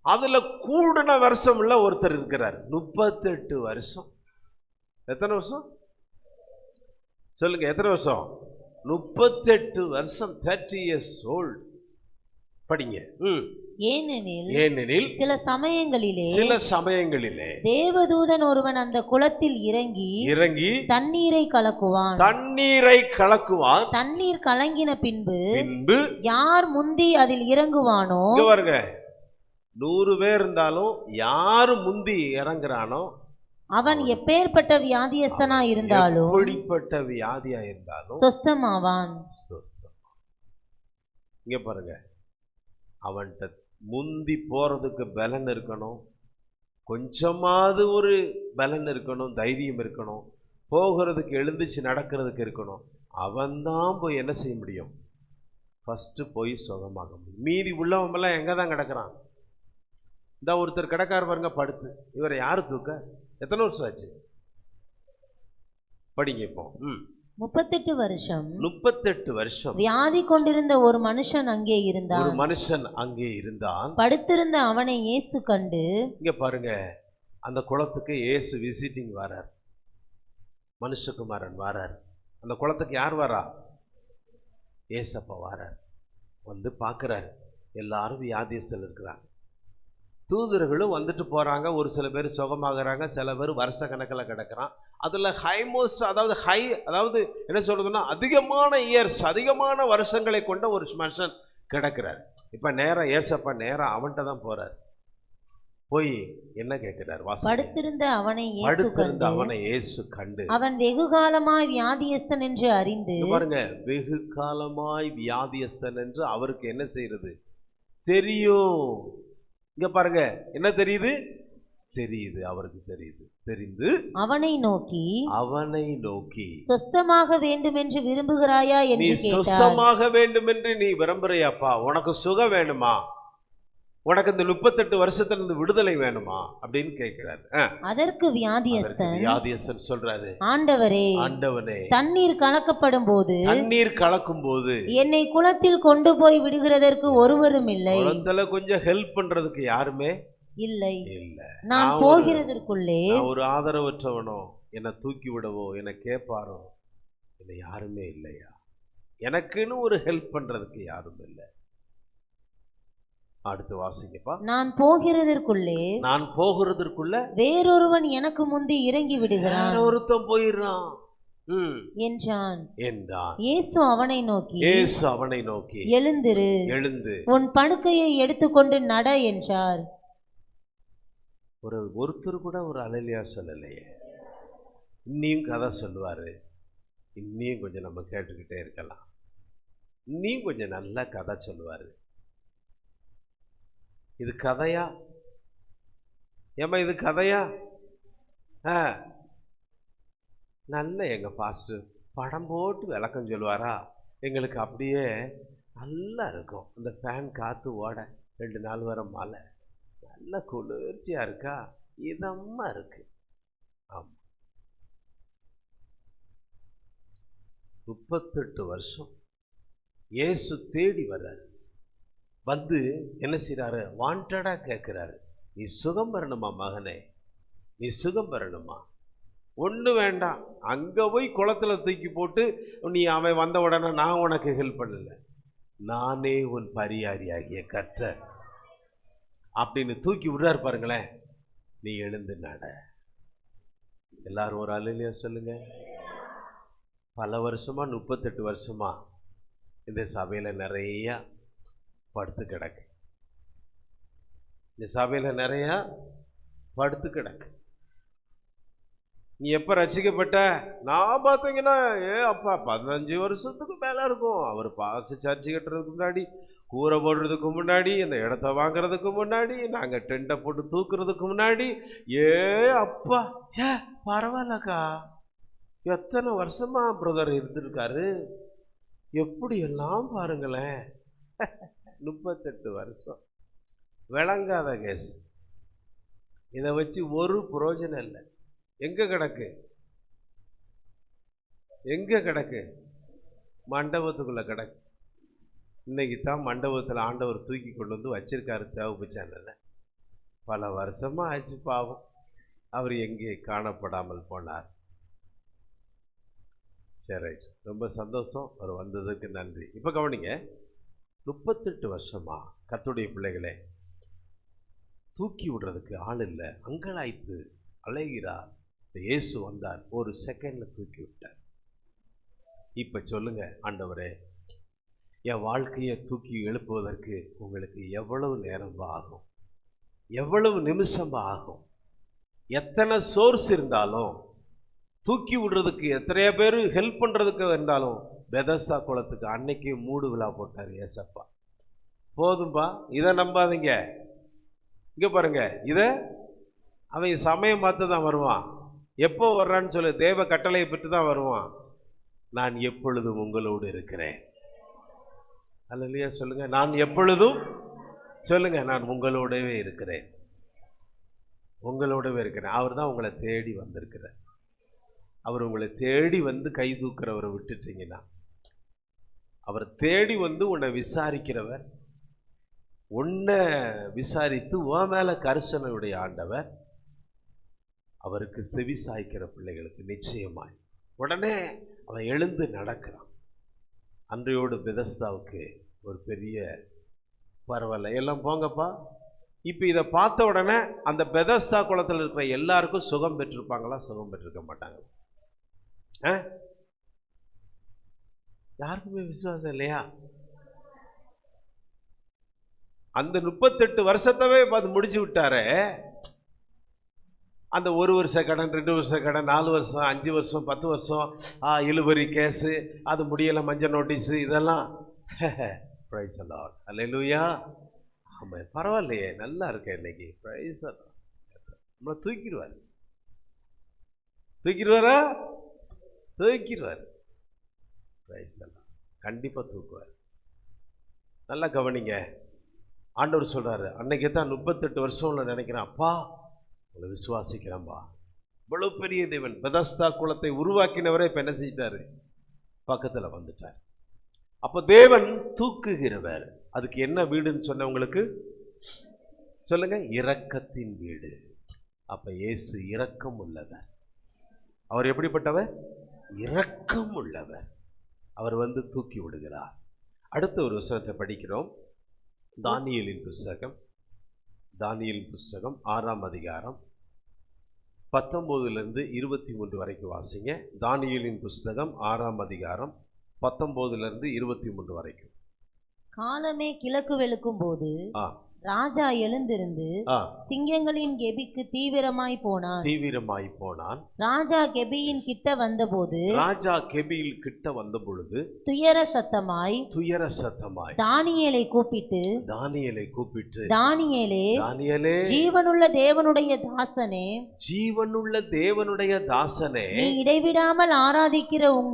அதுல கூடுன வருஷம் உள்ள ஒருத்தர் இருக்கிறார், 38 வருஷம். எத்தனை வருஷம் சொல்லுங்க, எத்தனை வருஷம்? 38 வருஷம், 30 years old. படிங்க. ஏனெனில் சில சமயங்களிலே தேவதூதன் ஒருவன் அந்த குளத்தில் இறங்கி தண்ணீரை கலக்குவான். தண்ணீர் கலங்கின பின்பு யார் முந்தி அதில் இறங்குவானோ, பாருங்க, 100 பேர் இருந்தாலும் யாரு முந்தி இறங்குறானோ அவன் எப்பேற்பட்ட வியாதியஸ்தனா இருந்தாலும், எப்படிப்பட்ட வியாதியா இருந்தாலும் சொஸ்தமாவான். இங்க பாருங்க, அவன்கிட்ட முந்தி போறதுக்கு பலன் இருக்கணும், கொஞ்சமாவது ஒரு பலன் இருக்கணும், தைரியம் இருக்கணும், போகிறதுக்கு எழுந்துச்சு நடக்கிறதுக்கு இருக்கணும். அவன்தான் போய் என்ன செய்ய முடியும்? ஃபர்ஸ்ட் போய் சுகமாக முடியும். மீதி உள்ளவங்கெல்லாம் எங்க தான் கிடக்கிறான்? இந்த ஒருத்தர் கிடக்காரு பாருங்க படுத்து, இவரை யாரு தூக்க? எத்தனை வருஷம் ஆச்சு? படிங்க இப்போ. 38 வருஷம். 38 வருஷம் வியாதி கொண்டிருந்த ஒரு மனுஷன் அங்கே இருந்தான். படுத்திருந்த அவனை இயேசு கண்டு, இங்க பாருங்க, அந்த குளத்துக்கு இயேசு விசிட்டிங் வரார், மனுஷகுமாரன் வரார். அந்த குளத்துக்கு யார் வரா? ஏசப்பா வரார். வந்து பார்க்கிறார், எல்லாரும் வியாதிஸ்தல் இருக்கிறாங்க. தூதர்களும் வந்துட்டு போறாங்க. ஒரு சில பேர் சுகமாகறாங்க, சில பேர் வருஷ கணக்கில் கிடக்கிறான். அதுல ஹைமோஸ்ட், அதாவது என்ன சொல்றதுன்னா, அதிகமான இயர்ஸ், அதிகமான வருஷங்களை கொண்ட ஒரு மனுஷன் கிடக்கிறார். இப்ப நேரம் ஏசப்பா நேரம் அவன்கிட்ட தான் போறார். போய் என்ன கேட்கிறார்? படுத்திருந்த அவனை இயேசு கண்டு, அவன் வெகு காலமாய் வியாதியஸ்தன் என்று அறிந்து, பாருங்க, வெகு காலமாய் வியாதியஸ்தன் என்று அவருக்கு என்ன செய்யறது? தெரியும். இங்க பாருங்க, என்ன தெரியுது? அவருக்கு தெரிந்து அவனை நோக்கி சொஸ்தமாக வேண்டும் என்று விரும்புகிறாயா என்று கேட்டார். நீ சொஸ்தமாக வேண்டும் என்று நீ விரும்புறியாப்பா? உனக்கு சுகம் வேணுமா? உனக்கு இந்த 38 வருஷத்துல விடுதலை வேணுமா அப்படின்னு கேட்கிறாரு. அதற்கு வியாதியஸ்தன் சொல்றாரு, ஆண்டவரே, தண்ணீர் கலக்கப்படும் போது என்னை குளத்தில் கொண்டு போய் விடுகிறதற்கு ஒருவரும் இல்லை. குளத்துல கொஞ்சம் ஹெல்ப் பண்றதுக்கு யாருமே இல்லை. நான் போகிறதற்குள்ளே ஒரு ஆதரவற்றவனோ, என்னை தூக்கி விடவோ, என்னை கேட்பாரோ, என்ன யாருமே இல்லையா? எனக்குன்னு ஒரு ஹெல்ப் பண்றதுக்கு யாரும் இல்லை. அடுத்து வாசிங்கப்பா. நான் போகிறதற்குள்ளே வேறொருவன் எனக்கு முந்தி இறங்கி விடுகிறான். வேறொருத்தன் போயிடுறான் என்றான். இயேசு அவனை நோக்கி எழுந்து உன் படுக்கையை எடுத்துக்கொண்டு நட என்றார். ஒருத்தர் கூட ஒரு அல்லேலூயா சொல்லலையே. இன்னியும் கதை சொல்லுவாரு, இன்னியும் கொஞ்சம் நம்ம கேட்டுக்கிட்டே இருக்கலாம். இன்னியும் கொஞ்சம் நல்ல கதை சொல்லுவாரு. இது கதையா? ஏமா இது கதையா? நல்ல எங்க பாஸ்டர் படம் போட்டு விளக்கம் சொல்லுவாரா? எங்களுக்கு அப்படியே நல்லா இருக்கும். அந்த ஃபேன் காத்து ஓட 2 நாள் வர மழை நல்ல குளிர்ச்சியா இருக்கா, இதமா இருக்கு. ஆமா, 38 வருஷம் இயேசு தேடி வர்றாரு. வந்து என்ன செய்யறாரு? வாண்டடா கேட்கிறாரு, நீ சுகம் பெறணுமா மகனே? நீ சுகம் பெறணுமா? ஒண்ணு வேண்டாம், அங்க போய் குளத்துல தூக்கி போட்டு நீ அவன் வந்த உடனே நான் உனக்கு ஹெல்ப் பண்ணல, நானே உன் பரியாரியாகிய கர்த்தர் அப்படின்னு தூக்கி விடுறாரு பாருங்களேன். நீ எழுந்து நட. எல்லாரும் ஒரு அல்லேலூயா சொல்லுங்க. பல வருஷமா 38 வருஷமா இந்த சபையில நிறைய படுத்து கிடக்கு. இந்த சபையில நிறைய படுத்து கிடக்கு. நீ எப்ப ரட்சிக்கப்பட்ட? நான் பார்த்தீங்கன்னா அப்பா 15 வருஷத்துக்கு மேல இருக்கும். அவர் பாச சர்ச்சை கட்டுறதுக்கு முன்னாடி, கூரை போடுறதுக்கு முன்னாடி, இந்த இடத்த வாங்குறதுக்கு முன்னாடி, நாங்க டெண்டை போட்டு தூக்குறதுக்கு முன்னாடி, அப்பா பரவாயில்லக்கா, எத்தனை வருஷமா பிரதர் இருந்திருக்காரு, எப்படி எல்லாம் பாருங்களேன். 38 வருஷம். விளங்காத கேஸ். இதை வச்சு ஒரு பிரயோஜனம் இல்லை. எங்க கிடக்கு? எங்க கிடக்கு? மண்டபத்துக்குள்ள கிடக்கு. இன்னைக்கு தான் மண்டபத்தில் ஆண்டவர் தூக்கி கொண்டு வந்து வச்சிருக்காரு தேவபிச்சானல. பல வருஷமா ஆச்சு பாவம். அவர் எங்கே காணப்படாமல் போனார். சரி, ரொம்ப சந்தோஷம். அவர் வந்ததுக்கு நன்றி. இப்போ கவனிங்க, 38 வருஷமா கர்த்தருடைய பிள்ளைகளே தூக்கி விடுறதுக்கு ஆள் இல்லை, அங்கலாய்த்து அலைகிறார். இயேசு வந்தார், ஒரு செகண்ட்ல தூக்கி விட்டார். இப்ப சொல்லுங்க, ஆண்டவரே, என் வாழ்க்கையை தூக்கி எழுப்புவதற்கு உங்களுக்கு எவ்வளவு நேரம் ஆகும்? எவ்வளவு நிமிஷம் ஆகும்? எத்தனை சோர்ஸ் இருந்தாலும் தூக்கி விடுறதுக்கு எத்தனையோ பேர் ஹெல்ப் பண்றதுக்கு இருந்தாலும் பெதஸ்தா குளத்துக்கு அன்னைக்கு மூடு விழா போட்டார் ஏசப்பா. போதும்பா, இதை நம்பாதீங்க. இங்க பாருங்க, இதை அவன் சமயம் பார்த்து தான் வருவான். எப்போ வர்றான்னு சொல்லு, தேவ கட்டளையை பெற்று தான் வருவான். நான் எப்பொழுதும் உங்களோடு இருக்கிறேன். அல்லேலூயா சொல்லுங்க. நான் எப்பொழுதும் சொல்லுங்க, நான் உங்களோடவே இருக்கிறேன். உங்களோடவே இருக்கிறேன். அவர் தான் உங்களை தேடி வந்திருக்கிறார். அவர் உங்களை தேடி வந்து கை தூக்குறவரை விட்டுட்டீங்கன்னா, அவர் தேடி வந்து உன்னை விசாரிக்கிறவர், உன்னை விசாரித்து உன் மேல கரிசனையுடைய ஆண்டவர், அவருக்கு செவி சாய்க்கிற பிள்ளைகளுக்கு நிச்சயமாய் உடனே அவன் எழுந்து நடக்கிறான். அன்றையோடு பெதஸ்தாவுக்கு ஒரு பெரிய பரவாயில்ல, எல்லாம் போங்கப்பா. இப்போ இதை பார்த்த உடனே அந்த பெதஸ்தா குளத்தில் இருக்கிற எல்லாருக்கும் சுகம் பெற்றிருப்பாங்களா? சுகம் பெற்றிருக்க மாட்டாங்க. யாருக்குமே விசுவாசம் இல்லையா? அந்த 38 வருஷத்தவே பார்த்து முடிச்சு விட்டாரு. அந்த 1 வருஷ கடன், 2 வருஷ கடன், 4 வருஷம், 5 வருஷம், 10 வருஷம், இழுபறி கேஸு, அது முடியலை, மஞ்சள் நோட்டீஸு, இதெல்லாம். Praise the lord. அல்லேலூயா. ஆமாம், பரவாயில்லையே, நல்லா இருக்கேன் இன்னைக்கு. Praise the lord. நம்மளை தூக்கிடுவார். தூக்கிடுவாரா? தூக்கிடுவார். Price the Lord. கண்டிப்பாக தூக்குவார். நல்லா கவனிங்க. ஆண்டவர் சொல்றாரு, அன்னைக்கு தான் 38 வருஷம்ல நினைக்கிறேன், அப்பா உங்களை விசுவாசிக்கிறேன்பா. இவ்வளவு பெரிய தேவன், பெதஸ்தா குளத்தை உருவாக்கினவரே இப்ப என்ன செஞ்சிட்டாரு? பக்கத்துல வந்துட்டார். அப்ப தேவன் தூக்குகிறவர். அதுக்கு என்ன வீடுன்னு சொன்னவங்களுக்கு சொல்லுங்க, இரக்கத்தின் வீடு. அப்ப இயேசு இரக்கம் உள்ளவர். அவர் எப்படிப்பட்டவர்? இரக்கம் உள்ளவர். அவர் வந்து தூக்கி விடுகிறார். அடுத்த ஒரு வசனத்தை படிக்கிறோம். தானியேலின் புஸ்தகம், தானியேல் புஸ்தகம் 6ஆம் அதிகாரம் 19 - 23 வரைக்கும் வாசிங்க. தானியேலின் புஸ்தகம் 6ஆம் அதிகாரம் 19 - 23 வரைக்கும். காலமே கிழக்கு வெளுக்கும் போது ராஜா எழுந்திருந்து சிங்கங்களின் கெபிக்கு தீவிரமாய் போனான். ராஜா கெபியின் கிட்ட வந்த பொழுது துயர சத்தமாய் தானியேலை கூப்பிட்டு, தானியேலே, ஜீவனுள்ள தேவனுடைய தாசனே, நீ இடைவிடாமல் ஆராதிக்கிற உன்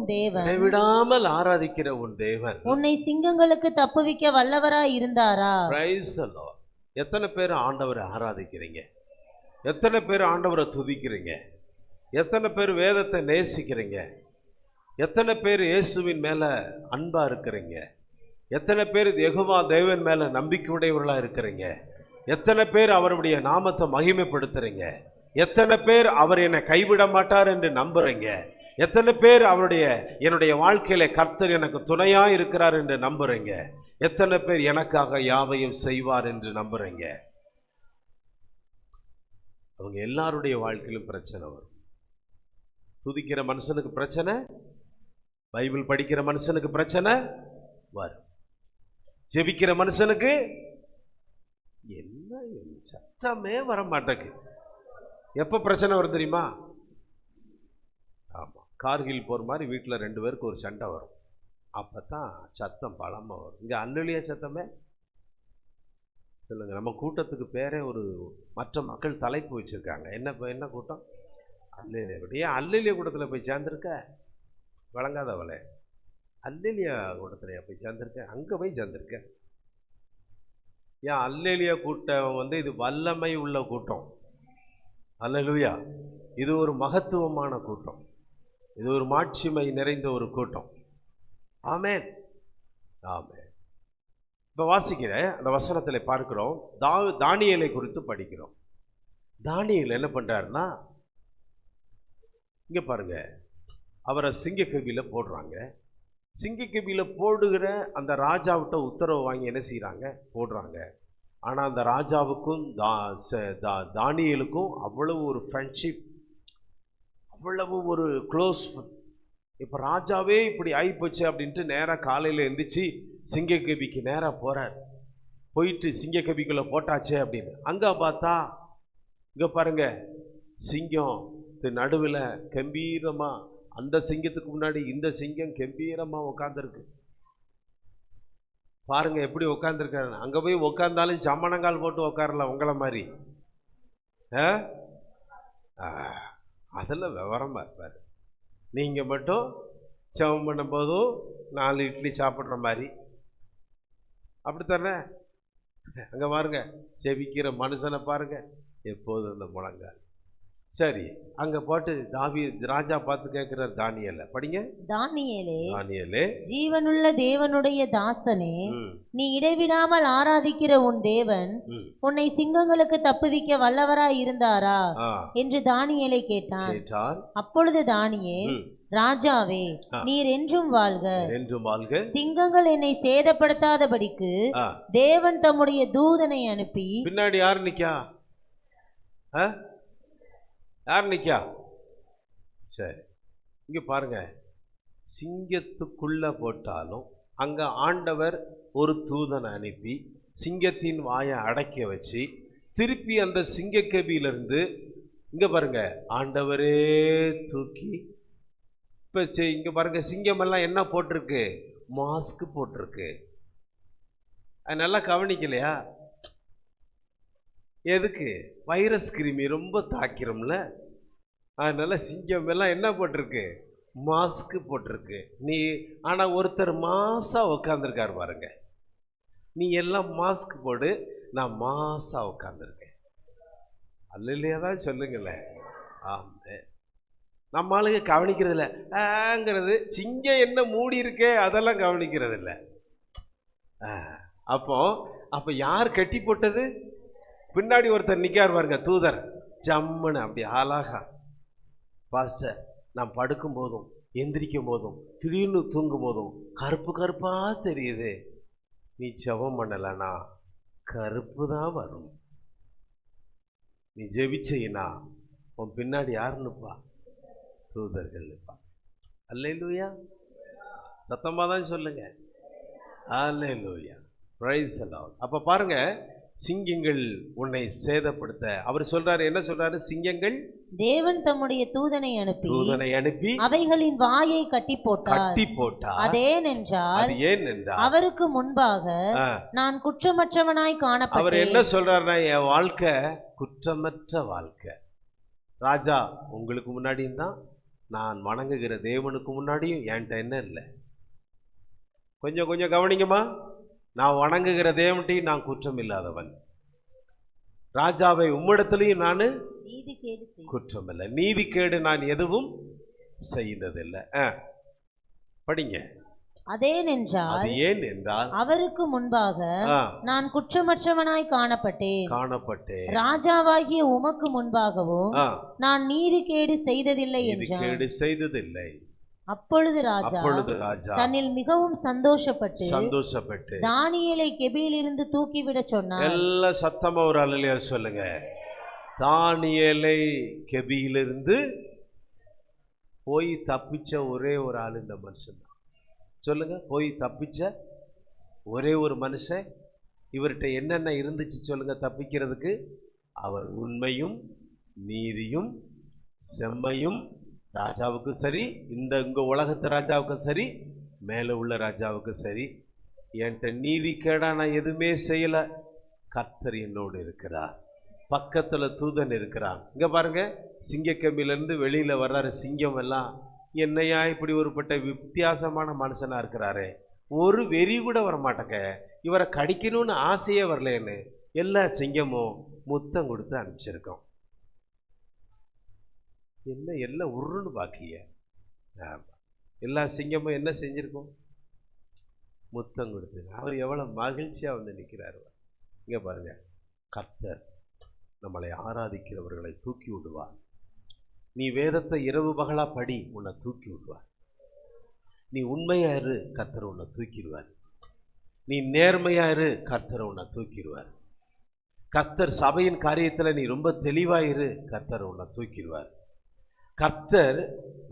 தேவன் உன்னை சிங்கங்களுக்கு தப்புவிக்க வல்லவராய் இருந்தாரா? Price the Lord. எத்தனை பேர் ஆண்டவரை ஆராதிக்கிறீங்க? எத்தனை பேர் ஆண்டவரை துதிக்கிறீங்க? எத்தனை பேர் வேதத்தை நேசிக்கிறீங்க? எத்தனை பேர் இயேசுவின் மேல அன்பா இருக்கிறீங்க? எத்தனை பேர் யெகோவா தேவன் மேல நம்பிக்கையுடையவர்களா இருக்கிறீங்க? எத்தனை பேர் அவருடைய நாமத்தை மகிமைப்படுத்துறீங்க? எத்தனை பேர் அவர் என்னை கைவிட மாட்டார் என்று நம்புறீங்க? எத்தனை பேர் என்னுடைய வாழ்க்கையில கர்த்தர் எனக்கு துணையா இருக்கிறார் என்று நம்புறீங்க? எத்தனை பேர் எனக்காக யாவையும் செய்வார் என்று நம்புறீங்க? அவங்க எல்லாருடைய வாழ்க்கையிலும் பிரச்சனை வரும். துதிக்கிற மனுஷனுக்கு பிரச்சனை, பைபிள் படிக்கிற மனுஷனுக்கு பிரச்சனை வரும். ஜெபிக்கிற மனுஷனுக்கு என்ன சத்தமே வர மாட்டேங்குது. எப்ப பிரச்சனை வரும் தெரியுமா? ஆமா, கார்கில் போற மாதிரி வீட்டில் 2 பேருக்கு ஒரு சண்டை வரும். அப்பதான் சத்தம் பலமா வரும். இங்க அல்லேலூயா சத்தமே சொல்லுங்க. நம்ம கூட்டத்துக்கு பேரே ஒரு மற்ற மக்கள் தலைப்பு வச்சிருக்காங்க. என்ன கூட்டம்? அல்லேலூயா. ஏன் அல்லேலூயா கூட்டத்தில் போய் சேர்ந்திருக்க? வழங்காதவளே, அல்லேலூயா கூட்டத்தில் போய் சேர்ந்திருக்க? அங்கே போய் சேர்ந்திருக்க. ஏன் அல்லேலூயா கூட்டம் இது வல்லமை உள்ள கூட்டம். அல்லேலூயா. இது ஒரு மகத்துவமான கூட்டம். இது ஒரு மாட்சிமை நிறைந்த ஒரு கூட்டம். ஆமென், ஆமென். இப்போ வாசிக்கிற அந்த வசனத்தில் பார்க்கிறோம், தானியேலை குறித்து படிக்கிறோம். தானியேல் என்ன பண்றாருன்னா, இங்க பாருங்க, அவரை சிங்கக்கபியில போடுறாங்க. சிங்கக்கபியில போடுகிற அந்த ராஜாவிட்ட உத்தரவு வாங்கி என்ன செய்யறாங்க? போடுறாங்க. ஆனால் அந்த ராஜாவுக்கும் தானியேலுக்கும் அவ்வளவு ஒரு ஃப்ரெண்ட்ஷிப், அவ்வளவு ஒரு க்ளோஸ். இப்போ ராஜாவே இப்படி ஆகிப்போச்சு அப்படின்ட்டு நேராக காலையில் எழுந்திரிச்சு சிங்கக்கபிக்கு நேராக போகிறார். போயிட்டு சிங்கக்கபிக்குள்ளே போட்டாச்சே அப்படின்னு அங்கே பார்த்தா, இங்கே பாருங்க, சிங்கம் நடுவில் கம்பீரமாக, அந்த சிங்கத்துக்கு முன்னாடி இந்த சிங்கம் கம்பீரமாக உட்காந்துருக்கு. பாருங்க எப்படி உட்காந்துருக்காரு. அங்கே போய் உட்காந்தாலும் சம்மணங்கால் போட்டு உட்காரல உங்களை மாதிரி. அதில் விவரமாக இருப்பார். நீங்கள் மட்டும் சமம் பண்ணும்போதும் 4 இட்லி சாப்பிட்ற மாதிரி அப்படித்தானே? அங்கே பாருங்க, செபிக்கிற மனுஷனை பாருங்க, எப்போதும் அந்த முழங்கால். சரி, அங்க போட்டு ராஜா பார்த்து கேட்கிறார் தானியேலை. படிங்க. தானியேலே, ஜீவனுள்ள தேவனுடைய தாசனே, நீ இடைவிடாமல் ஆராதிக்கிற உன் தேவன் உன்னை சிங்கங்களுக்கு தப்புவிக்க வல்லவராய் இருந்தாரா என்று தானியேலை கேட்டான். அப்பொழுது தானியேல், ராஜாவே, நீர் என்றும் வாழ்க, என்றும் வாழ்க. சிங்கங்கள் என்னை சேதப்படுத்தாதபடிக்கு தேவன் தம்முடைய தூதனை அனுப்பி. பின்னாடி யார் நிக்கா? யார் நிக்கா? சரி, இங்க பாருங்க, சிங்கத்துக்குள்ள போட்டாலும் அங்க ஆண்டவர் ஒரு தூதனை அனுப்பி சிங்கத்தின் வாயை அடக்க வச்சு திருப்பி அந்த சிங்கக்கபியிலிருந்து இங்க பாருங்க ஆண்டவரே தூக்கி. இப்ப இங்க பாருங்க, சிங்கம் எல்லாம் என்ன போட்டிருக்கு? மாஸ்க் போட்டிருக்கு. அது நல்லா கவனிக்கலையா? எதுக்கு? வைரஸ் கிருமி ரொம்ப தாக்கிறோம்ல, அதனால சிங்கம் எல்லாம் என்ன போட்டிருக்கு? மாஸ்க் போட்டிருக்கு. நீ ஆனா ஒருத்தர் மாசா உட்காந்துருக்காரு பாருங்க. நீ எல்லாம் மாஸ்க் போடு, நான் மாசா உட்காந்துருக்கேன். அல்லையா தான் சொல்லுங்களேன். ஆமா, நம்ம ஆளுங்க கவனிக்கிறது இல்லைங்கிறது. சிங்கம் என்ன மூடி இருக்கே அதெல்லாம் கவனிக்கிறது இல்லை. அப்போ யார் கட்டி போட்டது? பின்னாடி ஒருத்தர் நிற்கார் பாருங்க, தூதர். ஜம்முன்னு அப்படி அழகா, பாஸ்டர், நான் படுக்கும் போதும் எந்திரிக்கும் போதும் திடீர்னு தூங்கும் போதும் கருப்பு கருப்பா தெரியுது. நீ ஜெபம் பண்ணலனா கருப்பு தான் வரும். நீ ஜெபிச்சைனா உன் பின்னாடி யார் நிற்பா? தூதர்கள் நிற்பா. அல்லேலூயா. சத்தமாக தான் சொல்லுங்க. அல்லேலூயா. Praise the lord. அப்போ பாருங்க, சிங்கங்கள் உன்னை சேதப்படுத்த அவர் சொல்றாரு. என்ன சொல்றாரு? சிங்கங்கள் தேவன் தம்முடைய தூதனை அனுப்பி அவைகளின் வாயை கட்டி போட்டார். அதேனென்றால் அவருக்கு முன்பாக நான் குற்றமற்றவனாய் காணப்பட்டேன். அவர் என்ன சொல்றாருன்னா, என் வாழ்க்கை குற்றமற்ற வாழ்க்கை. ராஜா, உங்களுக்கு முன்னாடியும் தான், நான் வணங்குகிற தேவனுக்கு முன்னாடியும் என்கிட்ட என்ன இல்லை. கொஞ்சம் கவனிங்கம்மா. நான் வணங்குகிற தேவன்ட்டையும் நான் குற்றம் இல்லாதவன். ராஜாவை உம்மிடத்திலையும் நான் குற்றம் இல்லை. நீதிக்கேடு நான் எதுவும் செய்ததில்லை. படிங்க. அதேனென்றால் அவருக்கு முன்பாக நான் குற்றமற்றவனாய் காணப்பட்டேன். ராஜாவாகிய உமக்கு முன்பாகவும் நான் நீதிக்கேடு செய்ததில்லை. அப்பொழுது ராஜா தன்னில் மிகவும் சந்தோஷப்பட்டு தானியேலை கெபியிலிருந்து தூக்கிவிட சொன்னார். எல்லாம் சத்தமா ஒரு அல்லேலூயா சொல்லுங்க. தானியேலை கெபியிலிருந்து போய் தப்பிச்ச ஒரே ஒரு ஆள் இந்த மனுஷன் தான். சொல்லுங்க, போய் தப்பிச்ச ஒரே ஒரு மனுஷன். இவர்கிட்ட என்னென்ன இருந்துச்சு சொல்லுங்க தப்பிக்கிறதுக்கு? அவர் உண்மையும் நீதியும் செம்மையும், ராஜாவுக்கும் சரி, இங்க உலகத்து ராஜாவுக்கும் சரி, மேலே உள்ள ராஜாவுக்கும் சரி, என்கிட்ட நீதி கேடா நான் எதுவுமே செய்யல, கர்த்தர் என்னோடு இருக்கிறார், பக்கத்துல தூதன் இருக்கிறான். இங்க பாருங்க, சிங்கக்கம்பிலிருந்து வெளியில வர்றாரு சிங்கம் எல்லாம். என்னையா இப்படி ஒருப்பட்ட வித்தியாசமான மனுஷனா இருக்கிறாரு, ஒரு வெறி கூட வரமாட்டேங்க, இவரை கடிக்கணும்னு ஆசையே வரலன்னு எல்லா சிங்கமும் முத்தம் கொடுத்து அனுப்பிச்சிருக்கோம். என்ன எல்லாம் உருன்னு பாக்கிய, எல்லா சிங்கமும் என்ன செஞ்சிருக்கோம்? முத்தம் கொடுத்து. அவர் எவ்வளவு மகிழ்ச்சியா வந்து நிற்கிறாரு. இங்க பாருங்க, கர்த்தர் நம்மளை ஆராதிக்கிறவர்களை தூக்கி விடுவார். நீ வேதத்தை இரவு பகலா படி, உன்னை தூக்கி விடுவார். நீ உண்மையா இரு, கர்த்தர் உன்னை தூக்கிடுவார். நீ நேர்மையா இரு, கர்த்தர் உன்னை தூக்கிடுவார். கர்த்தர் சபையின் காரியத்துல நீ ரொம்ப தெளிவாயிரு, கர்த்தர் உன்னை தூக்கிடுவார். கர்த்தர்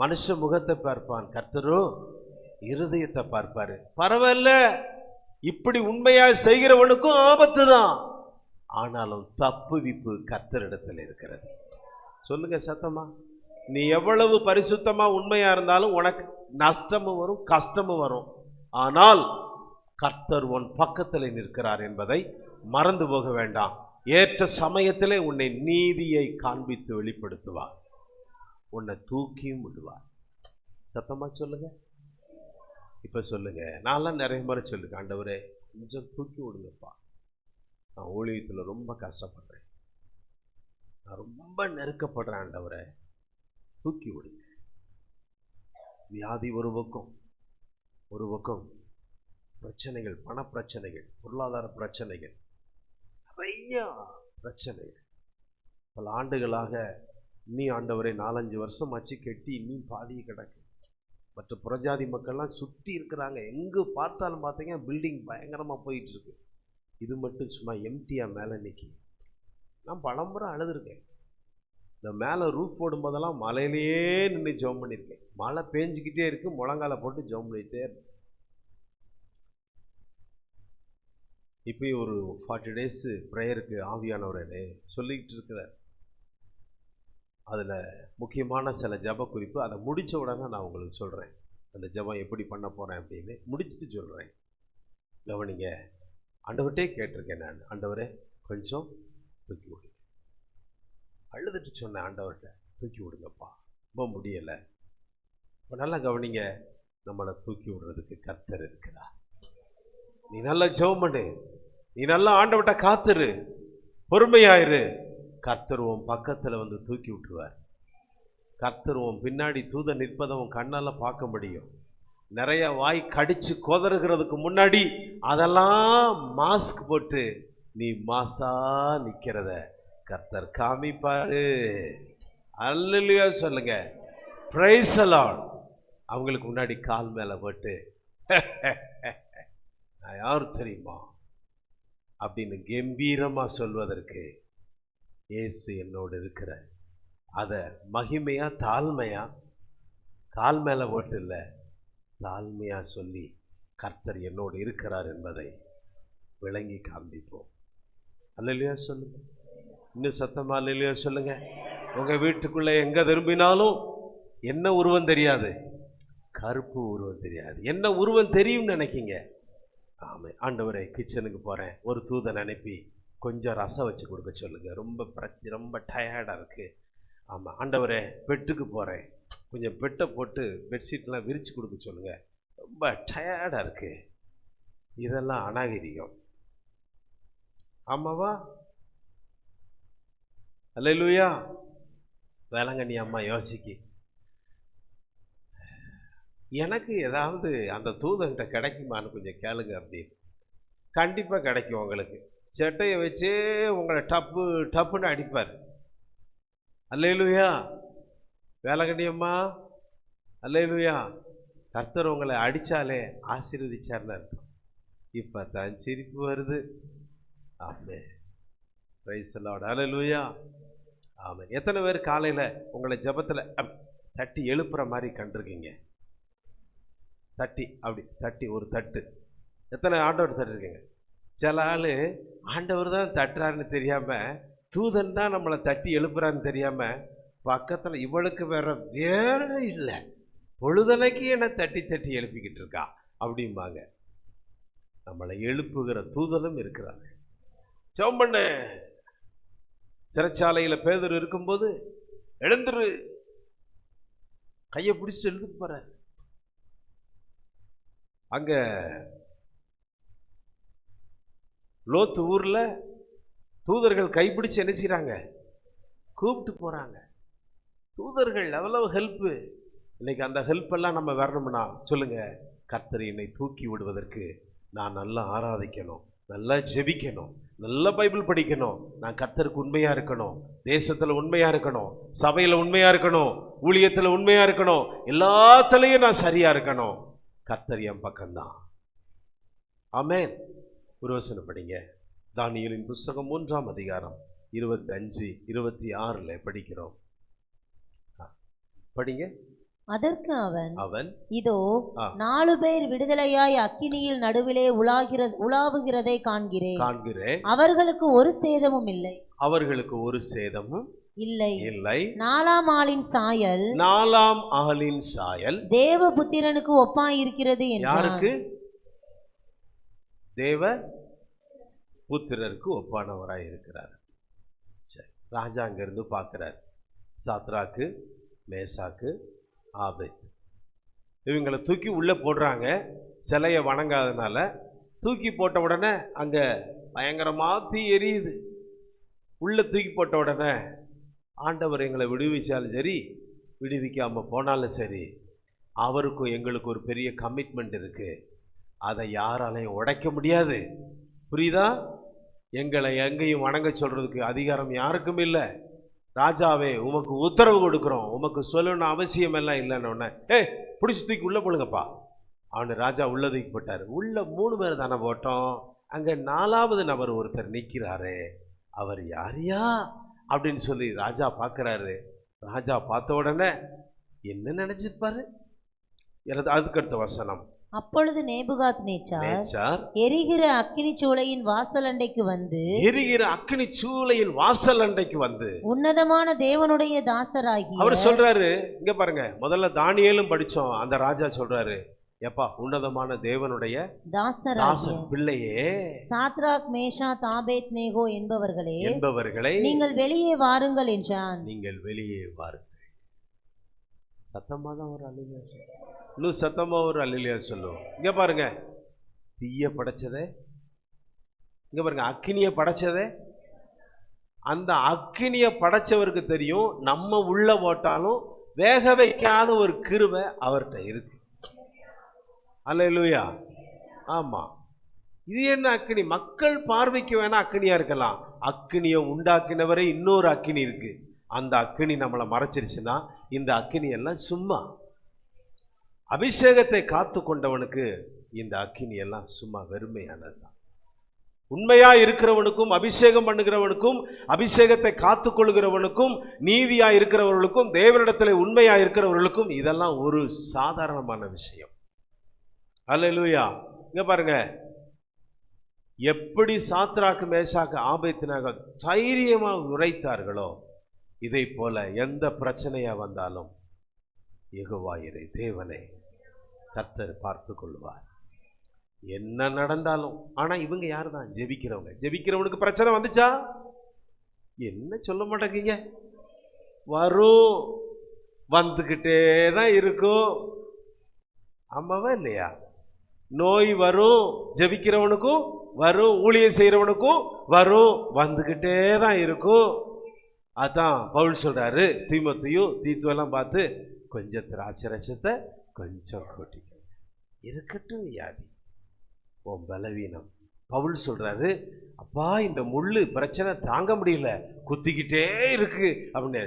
மனுஷ முகத்தை பார்ப்பான், கர்த்தரோ இருதயத்தை பார்ப்பாரு. பரவாயில்ல, இப்படி உண்மையா செய்கிறவனுக்கும் ஆபத்து தான், ஆனாலும் தப்புவிப்பு கர்த்தரிடத்தில் இருக்கிறது. சொல்லுங்க சத்தமா. நீ எவ்வளவு பரிசுத்தமா உண்மையா இருந்தாலும் உனக்கு நஷ்டமும் வரும், கஷ்டமும் வரும். ஆனால் கர்த்தர் உன் பக்கத்தில் நிற்கிறார் என்பதை மறந்து போக வேண்டாம். ஏற்ற சமயத்திலே உன்னை நீதியை காண்பித்து வெளிப்படுத்துவார், உன்னை தூக்கியும் விடுவார். சத்தமா சொல்லுங்க. இப்ப சொல்லுங்க, நான்லாம் நிறைய முறை சொல்லுங்க, ஆண்டவரே கொஞ்சம் தூக்கி விடுங்கப்பா, நான் ஊழியத்தில் ரொம்ப கஷ்டப்படுறேன், நான் ரொம்ப நெருக்கப்படுறேன், ஆண்டவரே தூக்கி விடுங்க. வியாதி ஒரு பக்கம் பிரச்சனைகள், பண பிரச்சனைகள், பொருளாதார பிரச்சனைகள், நிறைய பிரச்சனைகள். பல ஆண்டுகளாக நீ ஆண்டவரை 4-5 வருஷம் ஆச்சு கெட்டி, நீ பாதி கிடக்கு. மற்ற புறஜாதி மக்கள்லாம் சுற்றி இருக்கிறாங்க, எங்கே பார்த்தாலும் பார்த்தீங்க பில்டிங் பயங்கரமாக போயிட்டு இருக்கு. இது மட்டும் சும்மா எம்டியாக மேலே நிற்கி. நான் பலமுறை அழுதுருக்கேன். இந்த மேலே ரூஃப் போடும்போதெல்லாம் மலையிலேயே நின்று ஜெபம் பண்ணியிருக்கேன். மழை பேஞ்சிக்கிட்டே இருக்கு, முழங்கால போட்டு ஜெபம் பண்ணிகிட்டே இருக்கேன். இப்போயும் ஒரு 40 days ப்ரேயருக்கு ஆவியானவரே சொல்லிக்கிட்டு இருக்கிறார். அதில் முக்கியமான சில ஜெப குறிப்பு, அதை முடித்த உடனே நான் உங்களுக்கு சொல்கிறேன் அந்த ஜெபம் எப்படி பண்ண போகிறேன் அப்படின்னு. முடிச்சுட்டு சொல்கிறேன், கவனிங்க. ஆண்டவர்கிட்டே கேட்டிருக்கேன் நான், ஆண்டவரே கொஞ்சம் தூக்கி விடுங்க. அழுதுட்டு சொன்னேன், ஆண்டவர்கிட்ட தூக்கி விடுங்கப்பா, ரொம்ப முடியலை. இப்போ நல்லா கவனிங்க, நம்மளை தூக்கி விடுறதுக்கு கர்த்தர் இருக்கிறார். நீ நல்லா ஜெபம் பண்ணு, நீ நல்லா ஆண்டவர்கிட்ட காத்துரு, பொறுமையாயிரு, கர்த்தர் உன் பக்கத்தில் வந்து தூக்கி விட்டுருவார். கர்த்தர் உன் பின்னாடி தூத நிற்பதை உன் கண்ணால் பார்க்க முடியும். நிறைய வாய் கடிச்சு கொதறுகிறதுக்கு முன்னாடி அதெல்லாம் மாஸ்க் போட்டு நீ மாசா நிற்கிறத கர்த்தர் காமிப்பாரு. அல்லேலூயா சொல்லுங்க, பிரைஸ் தி லார்ட். அவங்களுக்கு முன்னாடி கால் மேலே போட்டு நான் யார் தெரியுமா அப்படின்னு கம்பீரமா சொல்வதற்கு இயேசு என்னோடு இருக்கிற, அதை மகிமையா தாழ்மையா, கால் மேலே போட்டு இல்லை, தாழ்மையா சொல்லி கர்த்தர் என்னோடு இருக்கிறார் என்பதை விளங்கி காண்பிப்போம். அல்லேலூயா சொல்லுங்க. இன்னும் சத்தமா அல்லேலூயா சொல்லுங்க. உங்க வீட்டுக்குள்ள எங்க திரும்பினாலும் என்ன உருவம் தெரியாது, கருப்பு உருவம் தெரியாது, என்ன உருவம் தெரியும்னு நினைக்கிங்க. ஆமாம், ஆண்டவரே கிச்சனுக்கு போகிறேன், ஒரு தூதன் அனுப்பி கொஞ்சம் ரசம் வச்சு கொடுக்க சொல்லுங்கள், ரொம்ப டயர்டாக இருக்குது. ஆமாம் ஆண்டவரே பெட்டுக்கு போகிறேன், கொஞ்சம் பெட்டை போட்டு பெட்ஷீட்லாம் விரித்து கொடுக்க சொல்லுங்கள், ரொம்ப டயர்டாக இருக்குது. இதெல்லாம் அநாகரிகம். ஆமாவா? அல்லேலூயா. வேளாங்கண்ணி அம்மா யோசிக்கு, எனக்கு ஏதாவது அந்த தூதன்கிட்ட கிடைக்குமான்னு கொஞ்சம் கேளுங்க அப்படின்னு. கண்டிப்பாக கிடைக்கும். உங்களுக்கு செட்டையை வச்சு உங்களை டப்புன்னு அடிப்பார். அல்லேலூயா. வேளாங்கண்ணி அம்மா அல்லேலூயா. கர்த்தர் உங்களை அடித்தாலே ஆசீர்வதிச்சார்னு அர்த்தம். இப்போ தான் சிரிப்பு வருது. Amen. Praise the lord. Hallelujah. ஆமாம். எத்தனை பேர் காலையில் உங்களை ஜெபத்தில் தட்டி எழுப்புற மாதிரி கண்டிருக்கீங்க? தட்டி ஒரு தட்டு. எத்தனை ஆண்டவர் தட்டிருக்கீங்க? சில ஆள் ஆண்டவர் தான் தட்டுறாருன்னு தெரியாமல், தூதன் தான் நம்மளை தட்டி எழுப்புறான்னு தெரியாமல், பக்கத்தில் இவளுக்கு வேற இல்லை, பொழுதனைக்கு என்ன தட்டி தட்டி எழுப்பிக்கிட்டு இருக்கா அப்படிம்பாங்க. நம்மளை எழுப்புகிற தூதனும் இருக்கிறாங்க. ஜெபம் பண்ணு. சிறைச்சாலையில் பேதுரு இருக்கும்போது எழுந்துரு, கையை பிடிச்சிட்டு எழுந்துட்டு போற. அங்க லோத்து ஊர்ல தூதர்கள் கைப்பிடிச்சு என்ன செய்றாங்க? கூப்பிட்டு போறாங்க. தூதர்கள் எவ்வளவு ஹெல்ப். இன்னைக்கு அந்த ஹெல்ப் எல்லாம் நம்ம வரணும்னா சொல்லுங்க, கர்த்தர் என்னை தூக்கி விடுவதற்கு நான் நல்லா ஆராதிக்கணும், நல்லா ஜெபிக்கணும், நல்ல பைபிள் படிக்கணும், நான் கர்த்தருக்கு உண்மையா இருக்கணும், தேசத்துல உண்மையா இருக்கணும், சபையில உண்மையா இருக்கணும், ஊழியத்துல உண்மையா இருக்கணும், எல்லாத்துலயும் நான் சரியா இருக்கணும். கர்த்தர் என் பக்கம்தான். ஆமென். ஒரு வசனம் படிங்க. தானியேலின் புஸ்தகம் 3ஆம் அதிகாரம் 25, 26 படிக்கிறோம். படிங்க. அதற்கு அவன் இதோ 4 பேர் விடுதலையாய் அக்கினியில் நடுவிலே உலாவுகிறதை காண்கிறேன். அவர்களுக்கு ஒரு சேதமும் இல்லை. அவர்களுக்கு ஒரு சேதமும் இல்லை. 4ஆம் ஆளின் சாயல் தேவபுத்திரனுக்கு ஒப்பாயிருக்கிறது என்றான். யாருக்கு? தேவ புத்திரருக்கு ஒப்பானவராய் இருக்கிறார். ராஜா அங்கிருந்து பார்க்கிறார். சாத்ராக்கு, மேசாக்கு, ஆபேத் இவங்களை தூக்கி உள்ள போடுறாங்க. சிலையை வணங்காதனால தூக்கி போட்ட உடனே அங்க பயங்கரமா தீ எரியுது. உள்ள தூக்கி போட்ட உடனே ஆண்டவர் எங்களை விடுவிச்சாலும் சரி, விடுவிக்காம போனாலும் சரி, அவருக்கும் எங்களுக்கு ஒரு பெரிய கமிட்மெண்ட் இருக்கு. அதை யாராலையும் உடைக்க முடியாது. புரியுதா? எங்களை எங்கேயும் வணங்க சொல்றதுக்கு அதிகாரம் யாருக்கும் இல்லை. ராஜாவே உமக்கு உத்தரவு கொடுக்குறோம், உமக்கு சொல்லணும்னு அவசியம் எல்லாம் இல்லைன்னு பிடிச்சி தூக்கி உள்ள போடுங்கப்பா. அவனு ராஜா உள்ள தூக்கி போட்டார். உள்ள 3 பேர் தானே போட்டோம். அங்க 4வது நபர் ஒருத்தர் நிற்கிறாரு. அவர் யாரியா அப்படின்னு சொல்லி ராஜா பார்க்கிறாரு. ராஜா பார்த்த உடனே என்ன நினைச்சிருப்பாரு? அதுக்கடுத்த வசனம். அப்பொழுது நேபுகாத்நேச்சார் எரிகிற அக்கினி சூளையின் வாசல் அண்டைக்கு வந்து உன்னதமான தேவனுடைய தாசராகி அவர் சொல்றாரு. இங்க பாருங்க, முதல்ல தானியேலும் படிச்சோம். அந்த ராஜா சொல்றாரு, எப்பா உன்னதமான தேவனுடைய தாசர் பிள்ளையே, சாத்ராக், மேஷாக், ஆபேத்நேகோ என்பவர்களை நீங்கள் வெளியே வாருங்கள் என்றான். நீங்கள் வெளியே வாருங்கள். சத்தமா தான் ஒரு அல்லேலூயா, இன்னும் சத்தமா ஒரு அல்லேலூயா சொல்லுவோம். இங்க பாருங்க, தீய படைச்சதே, இங்க பாருங்க அக்கினிய படைச்சதே, அந்த அக்கினிய படைச்சவருக்கு தெரியும் நம்ம உள்ள போட்டாலும் வேக வைக்காத ஒரு கிருபை அவர்கிட்ட இருக்கு. அல்லேலூயா. ஆமா. இது என்ன அக்கினி? மக்கள் பார்வைக்கு வேணா அக்கினியா இருக்கலாம். அக்கினியை உண்டாக்கினவரை இன்னொரு அக்கினி இருக்கு. அந்த அக்கினி நம்மளை மறைச்சிருச்சுன்னா இந்த அக்கினி எல்லாம் சும்மா. அபிஷேகத்தை காத்து கொண்டவனுக்கு இந்த அக்கினி எல்லாம் சும்மா வெறுமையானதுதான். உண்மையா இருக்கிறவனுக்கும் அபிஷேகம் பண்ணுகிறவனுக்கும் அபிஷேகத்தை காத்து கொள்கிறவனுக்கும் நீதியா இருக்கிறவர்களுக்கும் தேவனிடத்தில் உண்மையா இருக்கிறவர்களுக்கும் இதெல்லாம் ஒரு சாதாரணமான விஷயம். அல்லேலூயா. இங்க பாருங்க, எப்படி சாத்ராக்கு, மேஷாக்கு, ஆபேத்நேகோ தைரியமா உரைத்தார்களோ, இதை போல எந்த பிரச்சனையா வந்தாலும் யெகோவாயிரே தேவனே கர்த்தர் பார்த்து கொள்வார். என்ன நடந்தாலும். ஆனா இவங்க யாரு தான்? ஜெபிக்கிறவங்க. ஜெபிக்கிறவனுக்கு பிரச்சனை வந்துச்சா என்ன சொல்ல மாட்டேங்க? வரும், வந்துகிட்டே தான் இருக்கும். ஆமாவா இல்லையா? நோய் வரும், ஜெபிக்கிறவனுக்கும் வரும், ஊழியம் செய்யறவனுக்கும் வரும், வந்துகிட்டே தான் இருக்கும். அதான் பவுல் சொல்றாரு, தீத்துவெல்லாம் பார்த்து கொஞ்சம் திராட்சை ரசத்தை கொஞ்சம் கூட்டிக்க, இருக்கட்டும் வியாதி உன் பலவீனம். பவுல் சொல்றாரு, அப்பா இந்த முள்ளு பிரச்சனை தாங்க முடியல, குத்திக்கிட்டே இருக்கு அப்படின்னு.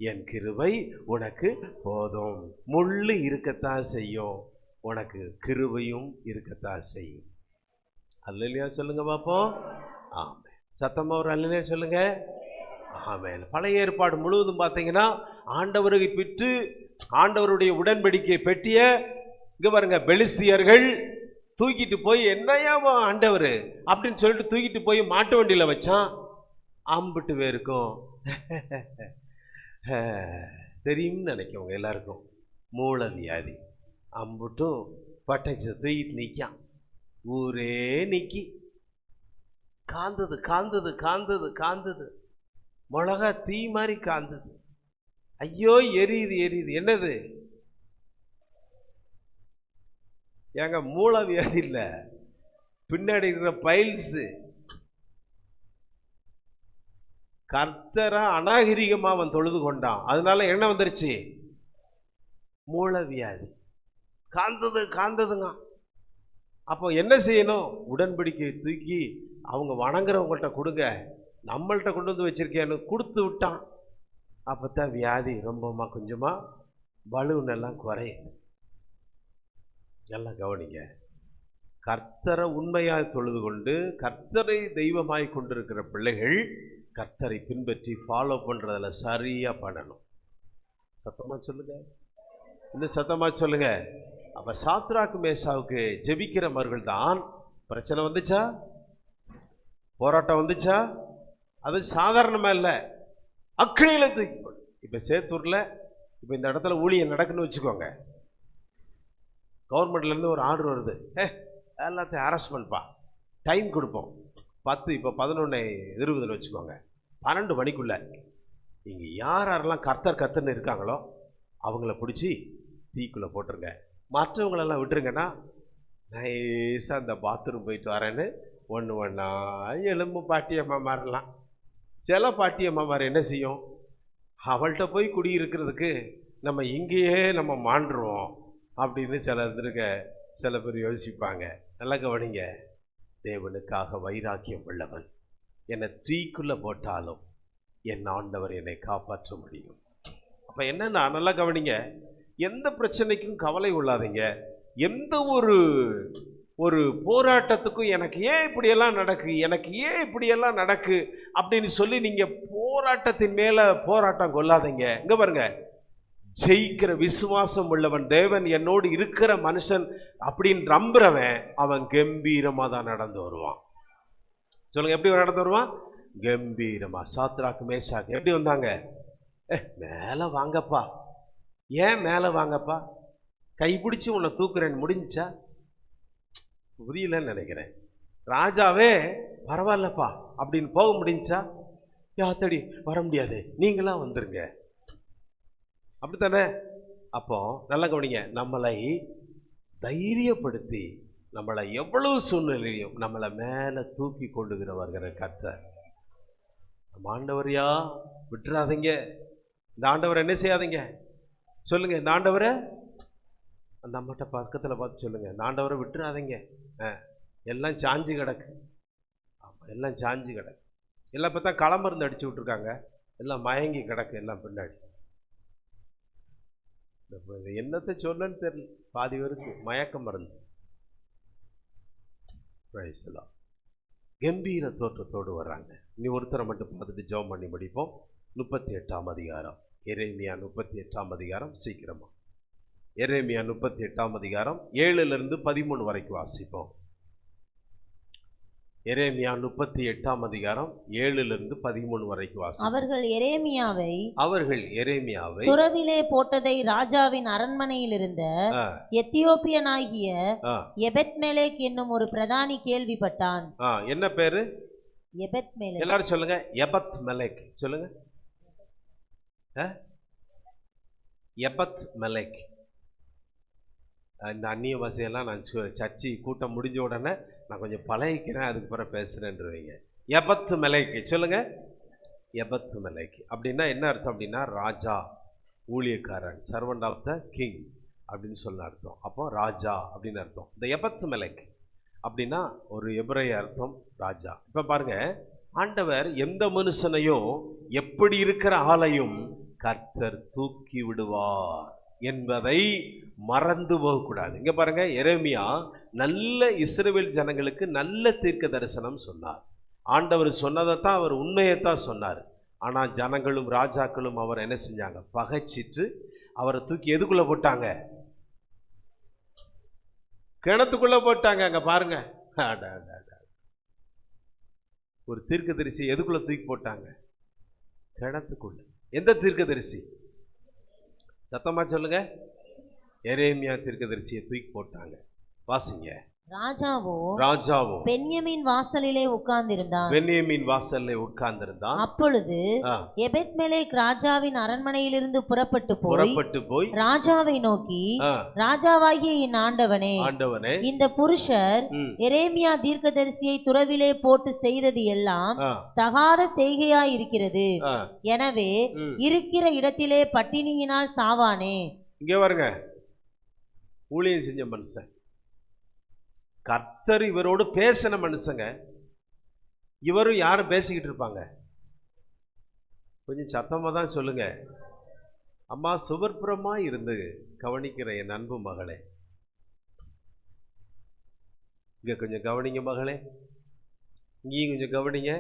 என் கிருபை உனக்கு போதும். முள்ளு இருக்கத்தான் செய்யும், உனக்கு கிருபையும் இருக்கத்தான் செய்யும். அல்லேலூயா சொல்லுங்க பாப்போம். ஆமென். சத்தமா ஒரு அல்லேலூயா சொல்லுங்க. ஆமென். பழைய ஏற்பாடு முழுவதும் பார்த்தீங்கன்னா ஆண்டவரை பெற்று ஆண்டவருடைய உடன்படிக்கை பெட்டிய இங்க பாருங்க, பெலிஸ்தியர்கள் தூக்கிட்டு போய் என்னையாவா ஆண்டவர் அப்படின்னு சொல்லிட்டு தூக்கிட்டு போய் மாட்டு வண்டியில வச்சான். அம்பிட்டு பேருக்கும் தெரியும்னு நினைக்கவங்க எல்லாருக்கும் மூல வியாதி. அம்புட்டும் பட்டச்சு தூக்கிட்டு நிற்கான். ஊரே நிக்கி காந்தது காந்தது காந்தது காந்தது, மிளகா தீ மாதிரி காந்தது. ஐயோ எரியுது எரியுது. என்னது? ஏங்க மூல வியாதி இல்ல, பின்னாடி இருக்கிற பைல்ஸ். கர்த்தரை அநாகரிகமா அவன் தொழுது கொண்டான். அதனால என்ன வந்துருச்சு? மூல வியாதி. காந்தது காந்ததுங்க. அப்போ என்ன செய்யணும்? உடன்படிக்கை தூக்கி அவங்க வணங்குறவங்கள்ட்ட கொடுங்க, நம்மள்கிட்ட கொண்டு வந்து வச்சிருக்கேன்னு கொடுத்து விட்டான். அப்போத்தான் வியாதி ரொம்பமா கொஞ்சமா பலூனெல்லாம் குறையும். எல்லாம் கவனிங்க. கர்த்தரை உண்மையாய் தொழுது கொண்டு கர்த்தரை தெய்வமாய் கொண்டிருக்கிற பிள்ளைகள் கர்த்தரை பின்பற்றி ஃபாலோ பண்ணுறதில் சரியாக பண்ணணும். சத்தமாக சொல்லுங்க, இன்னும் சத்தமாக சொல்லுங்க. அப்போ சாத்ராக்கு மேசாவுக்கு ஜெபிக்கிறவர்கள் தான் பிரச்சனை வந்துச்சா, போராட்டம் வந்துச்சா? அது சாதாரணமாக இல்லை, அக்கினியில் தூக்கி போடு. இப்போ சேத்தூரில் இப்போ இந்த இடத்துல ஊழியம் நடக்குன்னு வச்சுக்கோங்க. கவர்மெண்ட்லேருந்து ஒரு ஆர்டர் வருது, எல்லாத்தையும் அரெஸ்ட் பண்ணப்பா, டைம் கொடுப்போம் 10, இப்போ 11:20 வச்சுக்கோங்க. 12 மணிக்குள்ளே இங்கே யாரெல்லாம் கர்த்தர்னு இருக்காங்களோ அவங்கள பிடிச்சி தீக்குள்ளே போட்டுருங்க, மற்றவங்களெல்லாம் விட்டுருங்கன்னா நைஸாக அந்த பாத்ரூம் போயிட்டு வரேன்னு ஒன்று ஒன்றா எலும்பு பாட்டியம்மா மாறலாம். சில பாட்டியம்மா மாதிரி என்ன செய்யும்? அவள்கிட்ட போய் குடியிருக்கிறதுக்கு நம்ம இங்கேயே நம்ம மாண்டுருவோம் அப்படின்னு சில பேர் யோசிப்பாங்க. நல்லா கவனிங்க. தேவனுக்காக வைராக்கியம் உள்ளவன் என்னை தீக்குள்ளே போட்டாலும் என் ஆண்டவர் என்னை காப்பாற்ற முடியும். அப்போ என்னன்னா, நல்லா கவனிங்க, எந்த பிரச்சனைக்கும் கவலை கொள்ளாதீங்க. எந்த ஒரு போராட்டத்துக்கும் எனக்கு ஏன் இப்படியெல்லாம் நடக்கு அப்படின்னு சொல்லி நீங்கள் போராட்டத்தின் மேலே போராட்டம் கொள்ளாதீங்க. இங்கே பாருங்க, ஜெயிக்கிற விசுவாசம் உள்ளவன், தேவன் என்னோடு இருக்கிற மனுஷன் அப்படின்னு நம்புறவன், அவன் கம்பீரமாக தான் நடந்து வருவான். சொல்லுங்க, எப்படி நடந்து வருவான்? கம்பீரமா. சாத்ராக்கு மேஷாக்கு எப்படி வந்தாங்க? மேலே வாங்கப்பா. ஏன் மேலே வாங்கப்பா? கைப்பிடிச்சு உன்னை தூக்குறேன்னு முடிஞ்சிச்சா? புரியலன்னு நினைக்கிறேன். ராஜாவே பரவாயில்லப்பா அப்படின்னு போக முடிஞ்சா? யாத்தடி வர முடியாது, நீங்களா வந்துருங்க, அப்படித்தானே? அப்போ நல்லா கவனிங்க, நம்மளை தைரியப்படுத்தி நம்மளை எவ்வளவு சூழ்நிலையும் நம்மளை மேலே தூக்கி கொண்டுகிறவர்கிற கர்த்தர் நம்ம ஆண்டவரையா விட்டுறாதீங்க. இந்த ஆண்டவரை என்ன செய்யாதீங்க சொல்லுங்க. இந்த ஆண்டவரை அந்த அம்மட்ட பக்கத்தில் பார்த்து சொல்லுங்க, இந்த ஆண்டவரை விட்டுறாதீங்க. எல்லாம் சாஞ்சி கிடக்கு. ஆமாம், எல்லாம் சாஞ்சி கிடக்கு. எல்லாம் பார்த்தா களமருந்து அடிச்சு விட்டுருக்காங்க, எல்லாம் மயங்கி கிடக்கு, எல்லாம் பின்னாடி. என்னத்தை சொல்லன்னு தெரியல, பாதி பேருக்கு மயக்க மருந்து. கம்பீர தோற்றத்தோடு வர்றாங்க. நீ ஒருத்தரை மட்டும் பார்த்துட்டு ஜெபம் பண்ணி முடிப்போம். 38ஆம் அதிகாரம், எரேமியா 38ஆம் அதிகாரம். சீக்கிரமா எரேமியா 38ஆம் அதிகாரம் 7லிருந்து 13 வரைக்கும் வாசிப்போம். எரேமியா 38ஆம் அதிகாரம் 7லிருந்து 13 வரைக்கும் வாசிப்போம். அவர்கள் எரேமியாவை துறவிலே போட்டதை ராஜாவின் அரண்மனையில் இருந்த எத்தியோப்பியனாகிய எபெத்மெலேக் என்னும் ஒரு பிரதானி கேள்விப்பட்டான். என்ன பேரு? எபெத்மெலேக். எல்லாரும் சொல்லுங்க, எபத்மெலேக் சொல்லுங்க. எபத்மெலேக். இந்த அந்நிய பாஷையெல்லாம் நான் சர்ச்சி கூட்டம் முடிஞ்ச உடனே நான் கொஞ்சம் பழகிக்கிறேன், அதுக்கு பிறகு பேசுகிறேன்றீங்க. எபத்மெலேக் சொல்லுங்க. எபத்மெலேக் அப்படின்னா என்ன அர்த்தம்? அப்படின்னா ராஜா, ஊழியக்காரன், சர்வன்ட் ஆஃப் த கிங் அப்படின்னு சொல்ல அர்த்தம். அப்போ ராஜா அப்படின்னு அர்த்தம். இந்த எபத்மெலேக் அப்படின்னா ஒரு எபிரேய அர்த்தம் ராஜா. இப்போ பாருங்க, ஆண்டவர் எந்த மனுஷனையும் எப்படி இருக்கிற ஆளையும் கர்த்தர் தூக்கி விடுவார் என்பதை மறந்து போகக்கூடாது. இங்க பாருங்க, எரேமியா நல்ல இஸ்ரவேல் ஜனங்களுக்கு நல்ல தீர்க்க தரிசனம் சொன்னார். ஆண்டவர் சொன்னதைத்தான், அவர் உண்மையைத்தான் சொன்னார். ஆனா ஜனங்களும் ராஜாக்களும் அவர் என்ன செஞ்சாங்க? பகைச்சிட்டு அவரை தூக்கி எதுக்குள்ள போட்டாங்க? கிணத்துக்குள்ள போட்டாங்க. அங்க பாருங்க, ஒரு தீர்க்கதரிசி எதுக்குள்ள தூக்கி போட்டாங்க? கிணத்துக்குள்ள. எந்த தீர்க்கதரிசி? சத்தமா சொல்லுங்க. எரேமியா தீர்க்கதரிசியை தூக்கி போட்டாங்க. வாசிங்க. ராஜாவோ பென்யமீன் வாசலிலே உட்கார்ந்திருந்தான். அப்பொழுது எபெத்மெலேக் ராஜாவின் அரண்மனையிலிருந்து புறப்பட்டு போய் ராஜாவை நோக்கி, ராஜாவாகிய என் ஆண்டவனே, இந்த புருஷர் எரேமியா தீர்க்கதரிசியை துறவிலே போட்டு செய்தது எல்லாம் தகாத செய்கையாய் இருக்கிறது. எனவே இருக்கிற இடத்திலே பட்டினியினால் சாவானே. இங்க பாருங்க, ஊழியம் செஞ்ச மனுஷன், கர்த்தர் இவரோடு பேசின மனுஷங்க. இவரும் யாரும் பேசிக்கிட்டு இருப்பாங்க? கொஞ்சம் சத்தமா தான் சொல்லுங்க. அம்மா சுவர்புறமா இருந்து கவனிக்கிற என் அன்பு மகளே, இங்க கொஞ்சம் கவனிங்க மகளே, இங்கேயும் கொஞ்சம் கவனிங்க.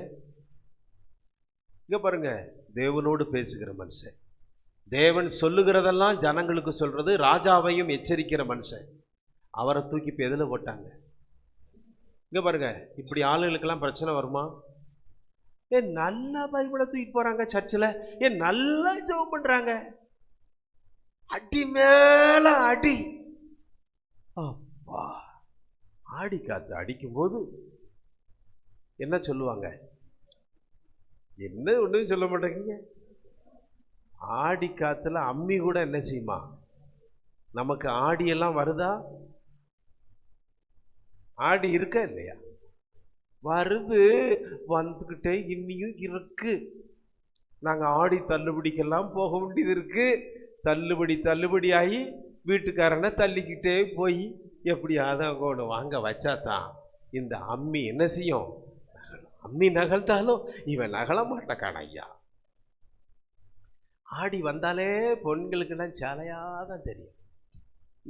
இங்க பாருங்க, தேவனோடு பேசுகிற மனுஷன், தேவன் சொல்லுகிறதெல்லாம் ஜனங்களுக்கு சொல்றது, ராஜாவையும் எச்சரிக்கிற மனுஷன். அவரை தூக்கி இப்போ எதில் போட்டாங்க? இங்க பாருங்க, இப்படி ஆளுகளுக்கெல்லாம் பிரச்சனை வருமா? ஏன் நல்லா பைபிளை தூக்கி போறாங்க சர்ச்சில், ஏன் நல்லா ஜெபம் பண்றாங்க, அடி மேல அடி. அப்பா, ஆடி காத்து அடிக்கும் போது என்ன சொல்லுவாங்க? என்ன ஒன்றும் சொல்ல மாட்டேங்க. ஆடி காத்துல அம்மி கூட என்ன செய்யுமா? நமக்கு ஆடியெல்லாம் வருதா? ஆடி இருக்கா இல்லையா? வருது, வந்துக்கிட்டே இன்னியும் இருக்கு. நாங்கள் ஆடி தள்ளுபடிக்கெல்லாம் போக வேண்டியது இருக்கு. தள்ளுபடி ஆகி வீட்டுக்காரனை தள்ளிக்கிட்டே போய் எப்படியாவது அவங்க ஒன்று வாங்க வச்சாதான் இந்த அம்மி என்ன செய்யும்? அம்மி நகழ்த்தாலும் இவன் நகல மாட்டக்கான ஐயா. ஆடி வந்தாலே பொண்களுக்கெல்லாம் சேலையாதான் தெரியும்.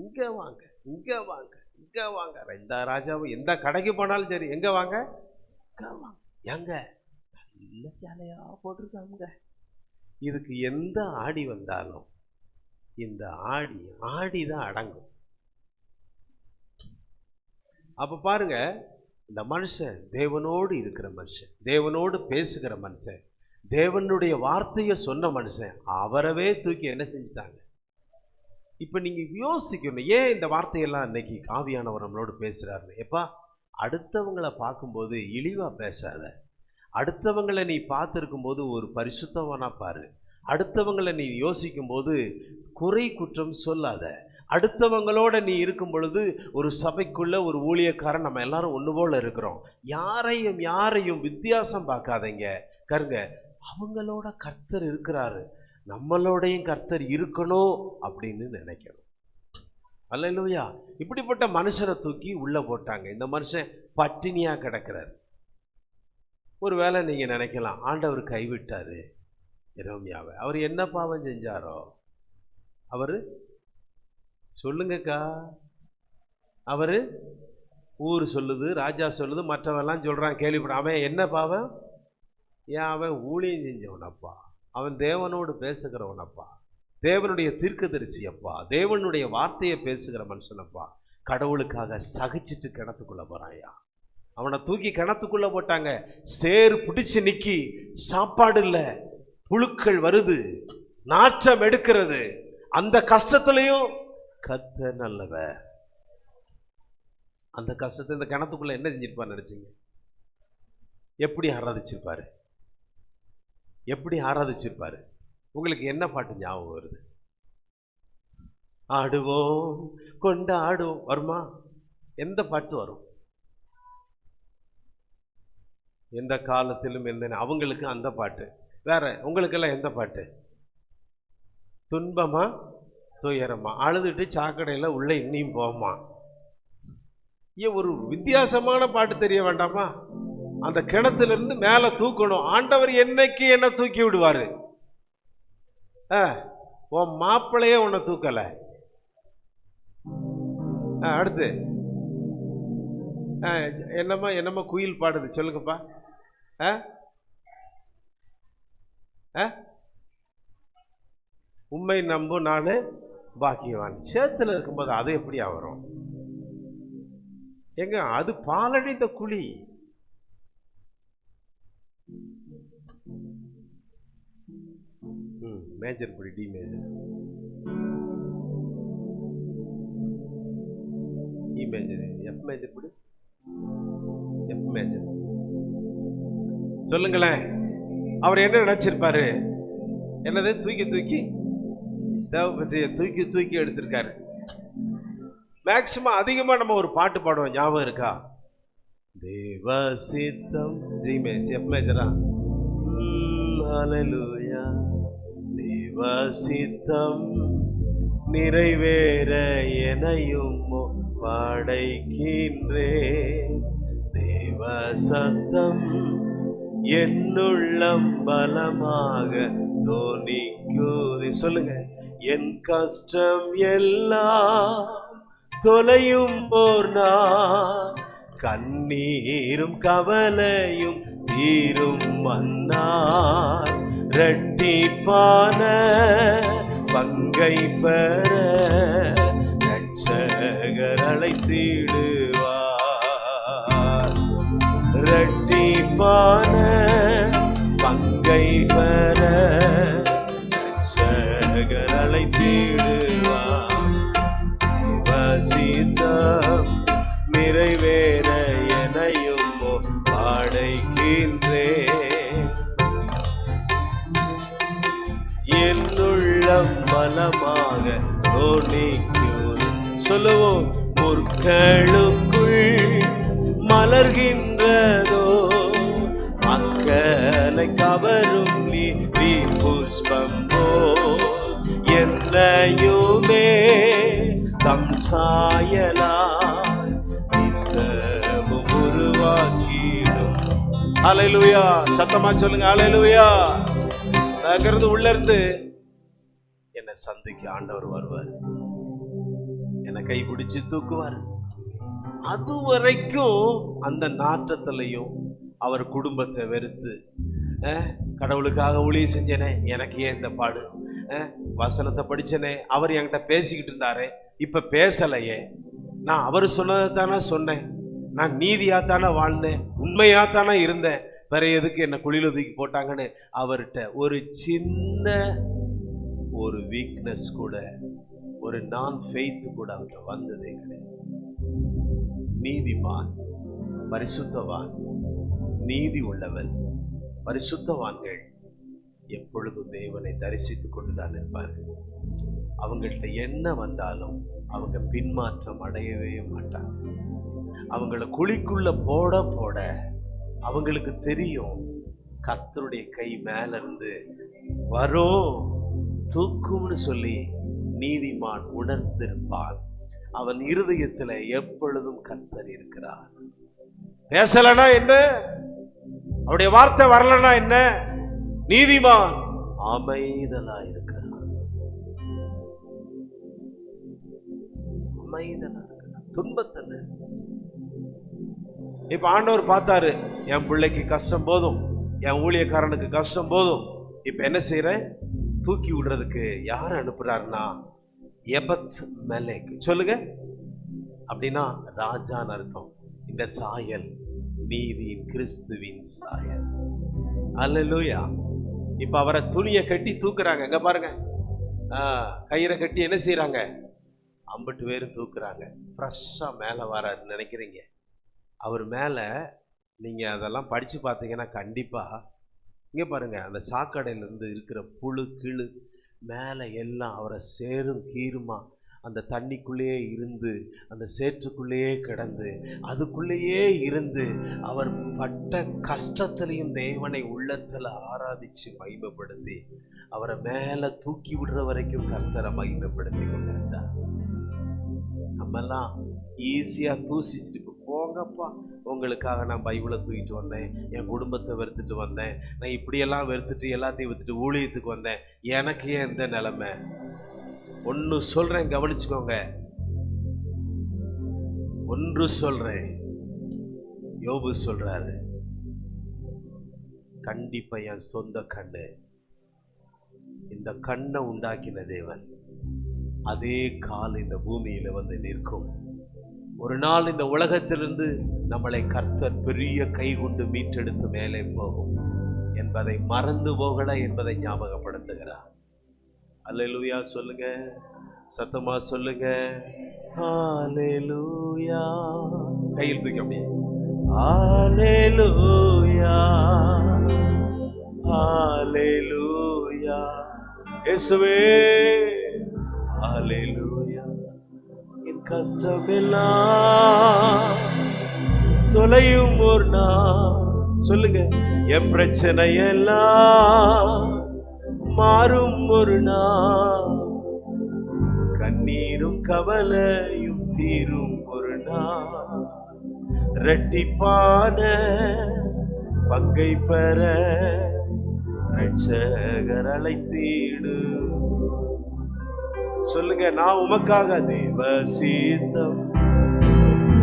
இங்க வாங்க, இங்க வாங்க, இங்க வாங்க. எந்த ராஜாவும் எந்த கடைக்கு போனாலும் சரி, எங்க வாங்க, எங்க நல்ல சேலையா போட்டிருக்காங்க. இதுக்கு எந்த ஆடி வந்தாலும் இந்த ஆடிதான் அடங்கும். அப்ப பாருங்க, இந்த மனுஷன் தேவனோடு இருக்கிற மனுஷன், தேவனோடு பேசுகிற மனுஷன், தேவனுடைய வார்த்தையை சொன்ன மனுஷன், அவரவே தூக்கி என்ன செஞ்சிட்டாங்க? இப்ப நீங்க யோசிக்கணும், ஏன் இந்த வார்த்தையெல்லாம் இன்னைக்கு ஆவியானவர் நம்மளோடு பேசுறாருன்னு. எப்பா, அடுத்தவங்களை பார்க்கும்போது இழிவா பேசாத. அடுத்தவங்களை நீ பார்த்துருக்கும் போது ஒரு பரிசுத்தவனா பாரு. அடுத்தவங்களை நீ யோசிக்கும் போது குறை குற்றம் சொல்லாத. அடுத்தவங்களோட நீ இருக்கும் பொழுது, ஒரு சபைக்குள்ள ஒரு ஊழியக்காரன், நம்ம எல்லாரும் ஒன்று போல இருக்கிறோம். யாரையும் வித்தியாசம் பார்க்காதீங்க. கருங்க, அவங்களோட கர்த்தர் இருக்கிறாரு, நம்மளோடையும் கர்த்தர் இருக்கணும் அப்படின்னு நினைக்கணும். அல்லேலூயா. இப்படிப்பட்ட மனுஷனை தூக்கி உள்ள போட்டாங்க. இந்த மனுஷன் பட்டினியா கிடக்கிறார். ஒருவேளை நீங்க நினைக்கலாம், ஆண்டவர் கைவிட்டாரு எரேமியாவை. அவர் என்ன பாவம் செஞ்சாரோ? அவரு சொல்லுங்கக்கா, அவரு ஊர் சொல்லுது, ராஜா சொல்லுது, மற்றவெல்லாம் சொல்றான், கேள்விப்பட. அவன் என்ன பாவம்? ஏன் அவன் ஊழியம் செஞ்சவனப்பா, அவன் தேவனோடு பேசுகிறவனப்பா, தேவனுடைய தீர்க்கதரிசி அப்பா, தேவனுடைய வார்த்தையை பேசுகிற மனுஷனப்பா. கடவுளுக்காக சகிச்சிட்டு கிணத்துக்குள்ள போறாயா. அவனை தூக்கி கிணத்துக்குள்ள போட்டாங்க. சேறு பிடிச்சு நிக்கி, சாப்பாடு இல்ல, புழுக்கள் வருது, நாற்றம் எடுக்கிறது. அந்த கஷ்டத்திலையும் கர்த்தர் நல்லவர். அந்த கஷ்டத்தை இந்த கிணத்துக்குள்ள என்ன செஞ்சிருப்பாரு நினைச்சீங்க? எப்படி ஆராதிச்சிருப்பாரு? எப்படி ஆராதிச்சிருப்பாரு? உங்களுக்கு என்ன பாட்டு ஞாபகம் வருது? ஆடுவோம் கொண்டாடுவோம் வருமா? எந்த பாட்டு வரும்? எந்த காலத்திலும் எந்த, அவங்களுக்கு அந்த பாட்டு வேற. உங்களுக்கெல்லாம் எந்த பாட்டு? துன்பமா துயரமா, அழுதுட்டு சாக்கடையில உள்ள இன்னியும் போமா. ஏன் ஒரு வித்தியாசமான பாட்டு தெரிய வேண்டாமா? அந்த கிணத்துல இருந்து மேல தூக்கணும். ஆண்டவர் என்னைக்கு என்ன தூக்கி விடுவாரு? உன் மாப்பிள்ளையே உன்னை தூக்கல. அடுத்து என்னம்மா குயில் பாடுது சொல்லுங்கப்பா. உண்மை நம்பு நானு பாக்கியவான். சேத்துல இருக்கும்போது அது எப்படியா வரும்? எங்க அது பாலடைந்த குழி. மேஜர் புடி, D major, E major, F major புடி, எஃப் மேஜர். சொல்லுங்களேன், அவர் என்ன நினைச்சிருப்பாரு? என்னது? தூக்கி தூக்கி தேவபதியை தூக்கி தூக்கி எடுத்திருக்காரு. மேக்சிமம் அதிகமா நம்ம ஒரு பாட்டு பாடுவோம், ஞாபகம் இருக்கா? தேவ சித்தம், ஜி மேஜர், எஃப் மேஜரா? ஹல்லேலூயா. தேவ சித்தம் நிறைவேற எனையும் படைக்கின்றே. தேவ சத்தம் என்னுள்ளம் பலமாக தோனிக்குதே. சொல்லுங்க. என் கஷ்டம் எல்லாம் தொலையும் போர் நாள், கண்ணீரும் கவலையும் தீரும் மன்னார், இரட்டிப்பான பங்கை பெற ரட்சகர் அழைத்திடுவார். இரட்டிப்பான பங்கை பெற ரட்சகர் அழைத்திடுவார். தேவசித்தம் நிறைவேற எனையும் பாடைக்கின்றேன். என்னுள்ளம் பலமாக தோணிக்கும். சொல்லுவோம். முற்களுக்குள் மலர்கின்றதோ மக்களை கவரும் நீ புஷ்பம் போல், என்னையுமே தம் சாயலால் நித்தமும் உருவாக்கிடும். ஹல்லேலூயா. சத்தமா சொல்லுங்க. ஹல்லேலூயா. அங்கிருந்து உள்ள இருந்து என்னை சந்திக்க ஆண்டவர் வருவார், என்னை கை பிடிச்சு தூக்குவார். அது வரைக்கும் அந்த நாட்டத்திலையும் அவர் குடும்பத்தை வெறுத்து, கடவுளுக்காக ஊழியம் செஞ்சனே, எனக்கு ஏன் இந்த பாடு, வசனத்தை படிச்சனே, அவர் என்கிட்ட பேசிக்கிட்டு இருந்தாரே, இப்ப பேசலையே, நான் அவர் சொன்னதைத்தானே சொன்னேன், நான் நீதியாத்தானே வாழ்ந்தேன், உண்மையாத்தானே இருந்தேன், வேற எதுக்கு என்ன குழியில தூக்கி போட்டாங்கன்னு அவர்கிட்ட ஒரு சின்ன ஒரு வீக்னஸ் கூட, ஒரு நான் ஃபெய்த் கூட அவர்கிட்ட வந்ததே கிடையாது. நீதிமான், பரிசுத்தவான், நீதி உள்ளவன், பரிசுத்தவான்கள் எப்பொழுதும் தேவனை தரிசித்துக் கொண்டுதான் இருப்பார்கள். அவங்கள்ட்ட என்ன வந்தாலும் அவங்க பின்மாற்றம் அடையவே மாட்டாங்க. அவங்கள குழிக்குள்ள போட போட அவங்களுக்கு தெரியும், கர்த்தருடைய கை மேல இருந்து வரும், தூக்கும்னு சொல்லி நீதிமான் உணர்ந்திருப்பான். அவன் இருதயத்துல எப்பொழுதும் கர்த்தர் இருக்கிறார். பேசலனா என்ன, அவருடைய வார்த்தை வரலனா என்ன, நீதிமான் அமைதலா இருக்கிறார். அமைதலா இருக்கிறார். துன்பத்தில் இப்ப ஆண்டவர் பார்த்தாரு, என் பிள்ளைக்கு கஷ்டம் போதும், என் ஊழியக்காரனுக்கு கஷ்டம் போதும், இப்ப என்ன செய்யறேன், தூக்கி விடுறதுக்கு யார் அனுப்புறாருன்னா எபத் மெலேக். சொல்லுங்க. அப்படின்னா ராஜான்னு அர்த்தம். இந்த சாயல் நீதியின் கிறிஸ்துவின் சாயல். அல்லேலூயா. இப்ப அவரை துணியை கட்டி தூக்குறாங்க. இங்க பாருங்க, கயிறை கட்டி என்ன செய்யறாங்க, 50 பேரும் தூக்குறாங்க. ஃப்ரெஷ்ஷா மேல வராருன்னு நினைக்கிறீங்க. அவர் மேல நீங்க அதெல்லாம் படிச்சு பார்த்தீங்கன்னா கண்டிப்பா இங்க பாருங்க, அந்த சாக்கடையில இருந்து இருக்கிற புழு கிழு மேல எல்லாம் அவரை சேரும் கீருமா அந்த தண்ணிக்குள்ளேயே இருந்து, அந்த சேற்றுக்குள்ளேயே கிடந்து, அதுக்குள்ளேயே இருந்து அவர் பட்ட கஷ்டத்திலையும் தேவனை உள்ளத்துல ஆராதிச்சு மகிமைப்படுத்தி அவரை மேல தூக்கி விடுற வரைக்கும் கர்த்தரை மகிமைப்படுத்தி கொண்டிருந்தார். நம்மெல்லாம் ஈஸியா தூசிச்சுட்டு போங்கப்பா, உங்களுக்காக நான் பைபிளை தூக்கிட்டு வந்தேன், என் குடும்பத்தை வெறுத்துட்டு வந்தேன், நான் இப்படியெல்லாம் வெறுத்துட்டு எல்லாத்தையும் வித்துட்டு ஊழியத்துக்கு வந்தேன், எனக்கு ஏன் இந்த நிலைமை? ஒன்று சொல்றேன், கவனிச்சுக்கோங்க. ஒன்று சொல்றேன், யோபு சொல்றாரு, கண்டிப்பா என் சொந்த கண்ணு இந்த கண்ணை உண்டாக்கின தேவன் அதே கால் இந்த பூமியில வந்து நிற்கும். ஒரு நாள் இந்த உலகத்திலிருந்து நம்மளை கர்த்தர் பெரிய கை கொண்டு மீட்டெடுத்து மேலே போகும் என்பதை மறந்து போகல என்பதை ஞாபகப்படுத்துகிறார். அல்லேலூயா சொல்லுங்க, சத்தமா சொல்லுங்க. ஹalleluya. கையில் தூக்கி அப்படியே ஹalleluya ஹalleluya இயேசுவே ஹalleluya. என் கஷ்டமெல்லாம் தொலையும் ஒரு நாள், சொல்லுங்க, என் பிரச்சனை எல்லாம் மாறும் ஒரு நாள், கண்ணீரும் கவலையும் தீரும் ஒரு நாள், இரட்டிப்பான பங்கை பெற இரட்சகர் அழைத்தீடு. சொல்லுங்க, நான் உமக்காக தேவ சீத்தம்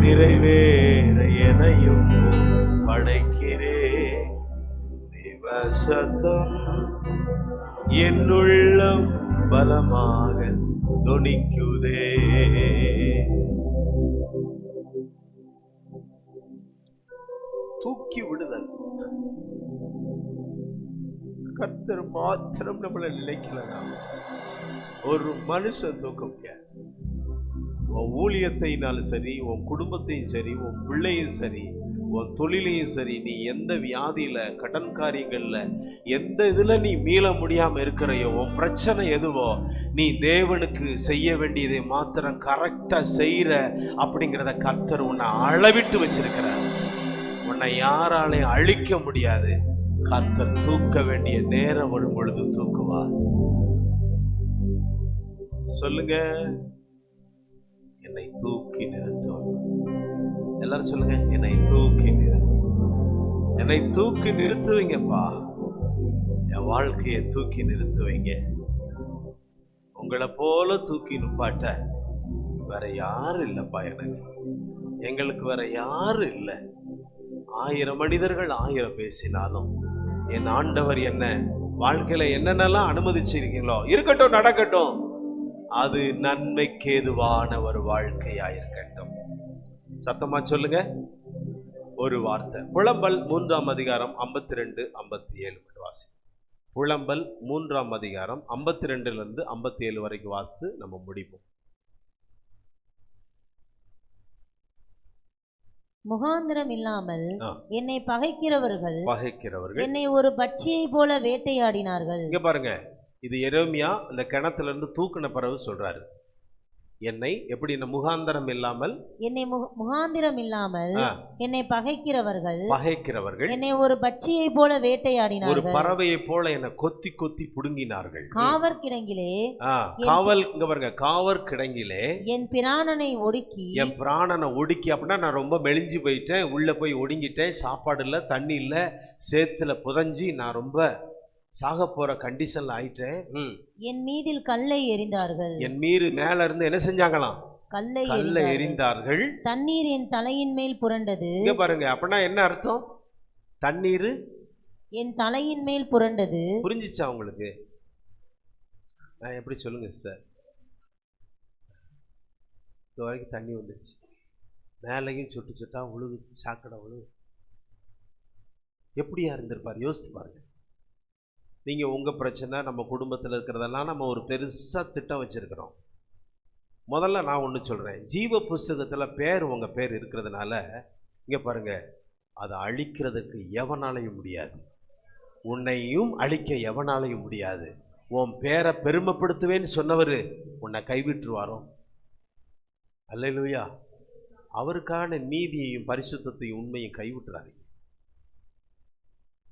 நிறைவேற எனையும் படைக்கிறேன். தேவ சத்தம் என்னுள்ளம் பலமாக தொனிக்குதே. தூக்கி விடுதல். கர்த்தர் மாத்திரம் நம்மளை நினைக்கலனா ஒரு மனுஷன் தூக்க முடியாது. உன் ஊழியத்தைனாலும் சரி, உன் குடும்பத்தையும் சரி, உன் பிள்ளையும் சரி, உன் தொழிலையும் சரி, நீ எந்த வியாதியில, கடன் காரியங்கள்ல, எந்த இதுல நீ மீள முடியாம இருக்கிறையோ, உன் பிரச்சனை எதுவோ, நீ தேவனுக்கு செய்ய வேண்டியதை மாத்திரம் கரெக்டா செய்யற அப்படிங்கிறத கர்த்தர் உன்னை அளவிட்டு வச்சிருக்கிறார். உன்னை யாராலையும் அழிக்க முடியாது. கர்த்தர் தூக்க வேண்டிய நேரம் வரும் பொழுது தூக்குவார். சொல்லுங்க, என்னை தூக்கி நிறுத்தும். எல்லாரும் சொல்லுங்க, என்னை தூக்கி நிறுத்தும். என்னை தூக்கி நிறுத்துவீங்கப்பா. என் வாழ்க்கையை தூக்கி நிறுத்துவீங்க. உங்களை போல தூக்கி நிப்பாட்ட வேற யாரும் இல்லப்பா. எங்களுக்கு வேற யாரும் இல்லை. 1000 மனிதர்கள் 1000 பேசினாலும் என் ஆண்டவர் என்ன வாழ்க்கையில என்னென்னலாம் அனுமதிச்சிருக்கீங்களோ இருக்கட்டும், நடக்கட்டும். அது நன்மைக்கு ஏதுவான ஒரு வாழ்க்கையாயிருக்கட்டும். சத்தமா சொல்லுங்க. ஒரு வார்த்தை. புலம்பல் 3ஆம் அதிகாரம் 52, 57 வாசி. புலம்பல் 3ஆம் அதிகாரம் 52 57 வரைக்கும் வாசித்து நம்ம முடிப்போம். முகாந்திரம் இல்லாமல் என்னை பகைக்கிறவர்கள் என்னை ஒரு பட்சியை போல வேட்டையாடினார்கள். இங்க பாருங்க, இது எரேமியா இந்த கிணத்துல இருந்து தூக்கின பிறகு சொல்றாரு. என்னை எப்படி முகாந்திரம் இல்லாமல் என்னை பகைக்கிறவர்கள் என்னை ஒரு பட்சியை போல வேட்டையாடினார்கள். ஒரு பறவையை போல என்னை கொத்தி கொத்தி புடுங்கினார்கள். காவர் கிடங்கிலே இங்க பாருங்க, காவர் கிடங்கிலே என் பிராணனை ஒடுக்கி அப்படின்னா நான் ரொம்ப மெலிஞ்சு போயிட்டேன், உள்ள போய் ஒடுங்கிட்டேன், சாப்பாடு இல்ல, தண்ணி இல்ல, சேத்துல புதஞ்சி நான் ரொம்ப சாக போற கண்டிஷன்ல ஆயிட்டேன். என் மீதில் கல்லை எறிந்தார்கள். என் மீது மேல இருந்து என்ன செஞ்சாங்களாம்? கல்லை எறிந்தார்கள். தண்ணீர் என் தலையின் மேல் புரண்டது. இங்க பாருங்க, அப்படின்னா என்ன அர்த்தம்? தண்ணீர் என் தலையின் மேல் புரண்டது. புரிஞ்சிச்சா உங்களுக்கு? நான் எப்படி சொல்லுங்க சிஸ்டர்? இது வரைக்கும் தண்ணி வந்துருச்சு, மேலையும் சுட்டு சுட்டா உழுது, சாக்கடை உழுது. எப்படியா இருந்திருப்பார் யோசித்து பாருங்க. நீங்க உங்க பிரச்சனை, நம்ம குடும்பத்தில் இருக்கிறதெல்லாம் நம்ம ஒரு பெருசா திட்டம் வச்சிருக்கிறோம். முதல்ல நான் ஒன்று சொல்றேன், ஜீவ புஸ்தகத்துல உங்க பேர் இருக்கிறதுனால இங்க பாருங்க, அதை அழிக்கிறதுக்கு எவனாலையும் முடியாது. உன்னையும் அழிக்க எவனாலையும் முடியாது. உன் பேரை பெருமைப்படுத்துவேன்னு சொன்னவர் உன்னை கைவிட்டுருவாரோ? அல்லேலூயா. அவருக்கான நீதியையும் பரிசுத்தத்தையும் உண்மையும் கைவிட்டுறாரு.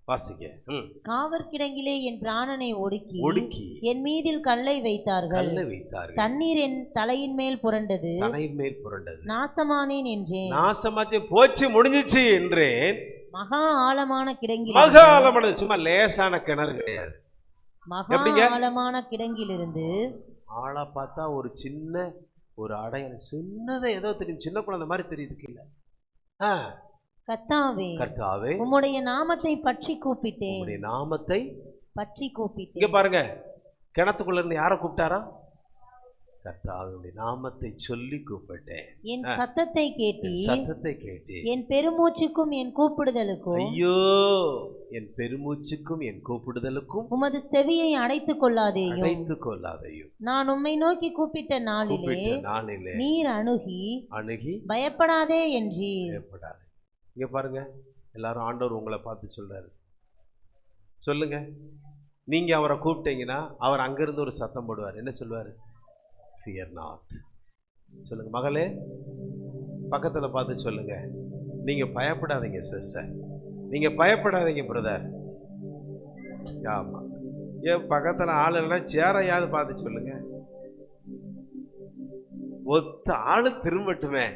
வாசிங்க. காவர் கிடங்கிலே என் பிராணனை ஒடுக்கி என் மீதில் கல்லை வைத்தார்கள். தண்ணீர் என் தலையின் மேல் புரண்டது. நாசமானேன் என்றேன். நாசமாச்சு, போச்சு, முடிஞ்சிச்சு என்றேன். மகா ஆழமான கிடங்கில், மகா ஆழமான, சும்மா லேசான கிணறு கிடையாது, மகா ஆழமான கிடங்கிலிருந்து ஆளா பார்த்தா ஒரு சின்ன ஒரு அடையாளம், சின்னதை ஏதோ தெரியும், சின்ன குழந்தை மாதிரி தெரியுதுக்கு இல்ல. கர்த்தாவே, உம்முடைய நாமத்தை பற்றி கூப்பிட்டேன். நாமத்தை பற்றி கூப்பிட்டேன். இங்க பாருங்க, கிணத்துக்குள்ள இருந்து யாரை கூப்பிட்டாரா? கர்த்தாவுடைய நாமத்தை சொல்லி கூப்பிட்டேன். என் சத்தத்தை கேட்டி, சத்தத்தை கேட்டி, என் பெருமூச்சுக்கும் என் கூப்பிடுதலுக்கும், ஐயோ என் பெருமூச்சுக்கும் என் கூப்பிடுதலுக்கும் உமது செவியை அடைத்துக் கொள்ளாதேயும், அடைத்துக் கொள்ளாதையும். நான் உம்மை நோக்கி கூப்பிட்ட நாளிலே நீர் அணுகி பயப்படாதே என்றீர். பயப்படாதே. இங்க பாருங்க, எல்லாரும் ஆண்டவர் உங்களை பார்த்து சொல்றாரு. சொல்லுங்க, நீங்க அவரை கூப்பிட்டீங்கன்னா அவர் அங்கிருந்து ஒரு சத்தம் போடுவார். என்ன சொல்லுவாரு? Fear not. சொல்லுங்க மகளே, பக்கத்துல பார்த்து சொல்லுங்க, நீங்க பயப்படாதீங்க சிஸ்டர், நீங்க பயப்படாதீங்க பிரதர். ஆமா, ஏன் பக்கத்துல ஆள் இல்லைன்னா சேரையாவது பார்த்து சொல்லுங்க. ஒத்த ஆளு திரும்பட்டுமே,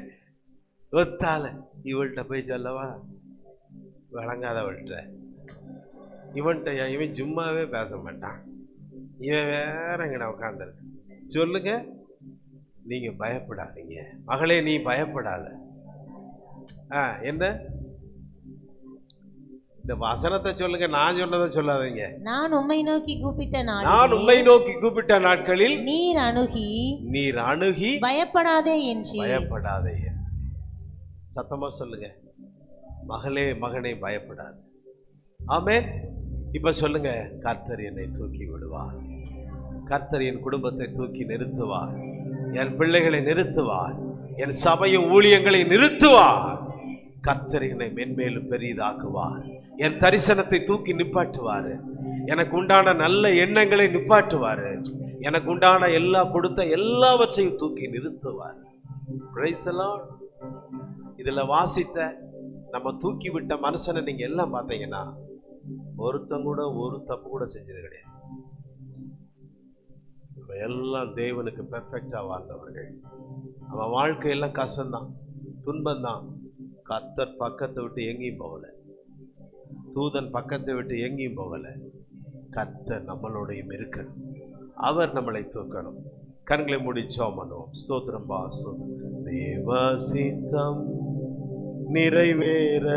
ஒத்த ஆளு. இவள்கிட்ட போய் சொல்லவா? விளங்காதவள்கிட்ட. இவன்கிட்ட இவன் சும்மாவே பேச மாட்டான், இவன் வேற எங்கட உட்காந்துருக்கு. சொல்லுங்க, நீங்க பயப்படாதீங்க மகளே, நீ பயப்படாத. என்ன இந்த வசனத்தை சொல்லுங்க, நான் சொன்னதை சொல்லாதீங்க. நான் உம்மை நோக்கி கூப்பிட்ட நாட்களில் நீர் அணுகி பயப்படாதே என்று. சத்தமா சொல்லுங்க, மகளே மகனே பயப்படாது. ஆமென். இப்ப சொல்லுங்க, கர்த்தர் என்னை தூக்கி விடுவார், கர்த்தர் என் குடும்பத்தை தூக்கி நிறுத்துவார், என் பிள்ளைகளை நிறுத்துவார், என் சபையும் ஊழியங்களை நிறுத்துவார். கர்த்தர் என்னை மென்மேலும் பெரியதாக்குவார், என் தரிசனத்தை தூக்கி நிப்பாட்டுவாரு, எனக்கு உண்டான நல்ல எண்ணங்களை நிப்பாட்டுவாரு, எனக்கு உண்டான கொடுத்த எல்லாவற்றையும் தூக்கி நிறுத்துவார். Price the Lord. இதுல வாசித்த நம்ம தூக்கி விட்ட மனுஷனை நீங்க எல்லாம் பார்த்தீங்கன்னா ஒருத்தன் கூட ஒரு தப்பு கூட செஞ்சது கிடையாது. எல்லாம் தேவனுக்கு பெர்ஃபெக்டா வாழ்ந்தவர்கள். அவன் வாழ்க்கையெல்லாம் கஷ்டம்தான், துன்பம்தான். கர்த்தர் பக்கத்தை விட்டு எங்கேயும் போகல, தூதன் பக்கத்தை விட்டு எங்கேயும் போகல. கர்த்தர் நம்மளோடையும் இருக்கணும், அவர் நம்மளை தூக்கணும். கண்களை மூடி ஜெபம் பண்ணுவோம். ஸ்தோத்திரம் பா, ஸ்தோத்திரம். தேவ சித்தம் நிறைவேற